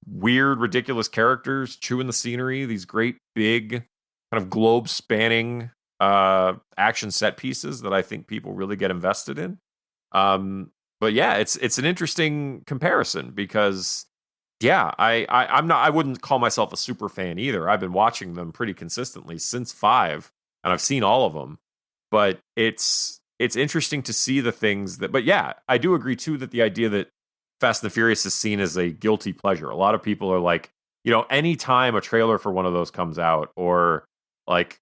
Speaker 3: weird, ridiculous characters chewing the scenery, these great big kind of globe spanning action set pieces that I think people really get invested in. But yeah, it's an interesting comparison because I wouldn't call myself a super fan either. I've been watching them pretty consistently since 5 and I've seen all of them, but it's interesting to see the things that, but yeah, I do agree too that the idea that Fast and the Furious is seen as a guilty pleasure. A lot of people are like, anytime a trailer for one of those comes out or like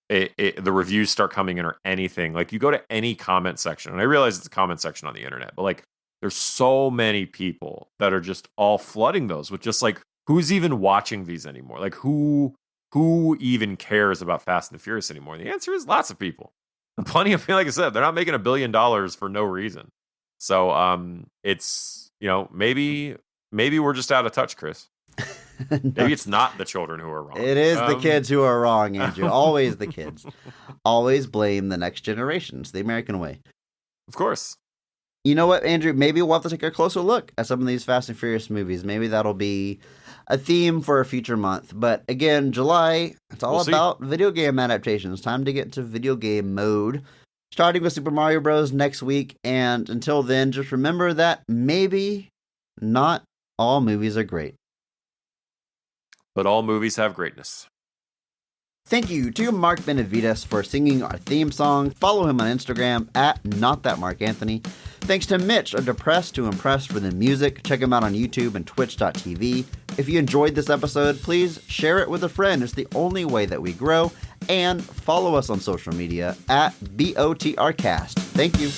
Speaker 3: the reviews start coming in or anything, like you go to any comment section, and I realize it's a comment section on the internet, but like there's so many people that are just all flooding those with just like, who's even watching these anymore? Like who even cares about Fast and the Furious anymore? And the answer is lots of people. Plenty of, like I said, they're not making $1 billion for no reason. So it's, maybe we're just out of touch, Chris. Maybe it's not the children who are wrong.
Speaker 2: It is the kids who are wrong, Andrew. Always the kids. Always blame the next generation. It's the American way.
Speaker 3: Of course.
Speaker 2: you know what, Andrew? Maybe we'll have to take a closer look at some of these Fast and Furious movies. Maybe that'll be a theme for a future month. But again, July, it's all about video game adaptations. Time to get into video game mode. Starting with Super Mario Bros. Next week. And until then, just remember that maybe not all movies are great.
Speaker 3: But all movies have greatness.
Speaker 2: Thank you to Mark Benavides for singing our theme song. Follow him on Instagram at NotThatMarkAnthony. Thanks to Mitch of Depressed to Impress for the music. Check him out on YouTube and Twitch.tv. If you enjoyed this episode, please share it with a friend. It's the only way that we grow. And follow us on social media at BOTRcast. Thank you.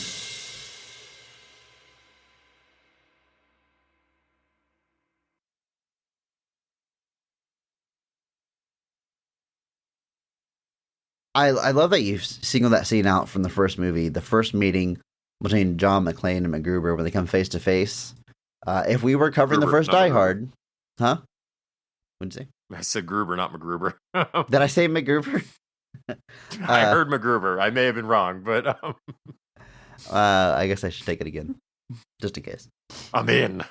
Speaker 2: I love that you singled that scene out from the first movie, the first meeting between John McClane and MacGruber when they come face to face. If we were covering the first Die Hard, huh? What'd you say?
Speaker 3: I said Gruber, not MacGruber.
Speaker 2: Did I say MacGruber?
Speaker 3: I heard MacGruber. I may have been wrong, but
Speaker 2: I guess I should take it again, just in case.
Speaker 3: I'm in.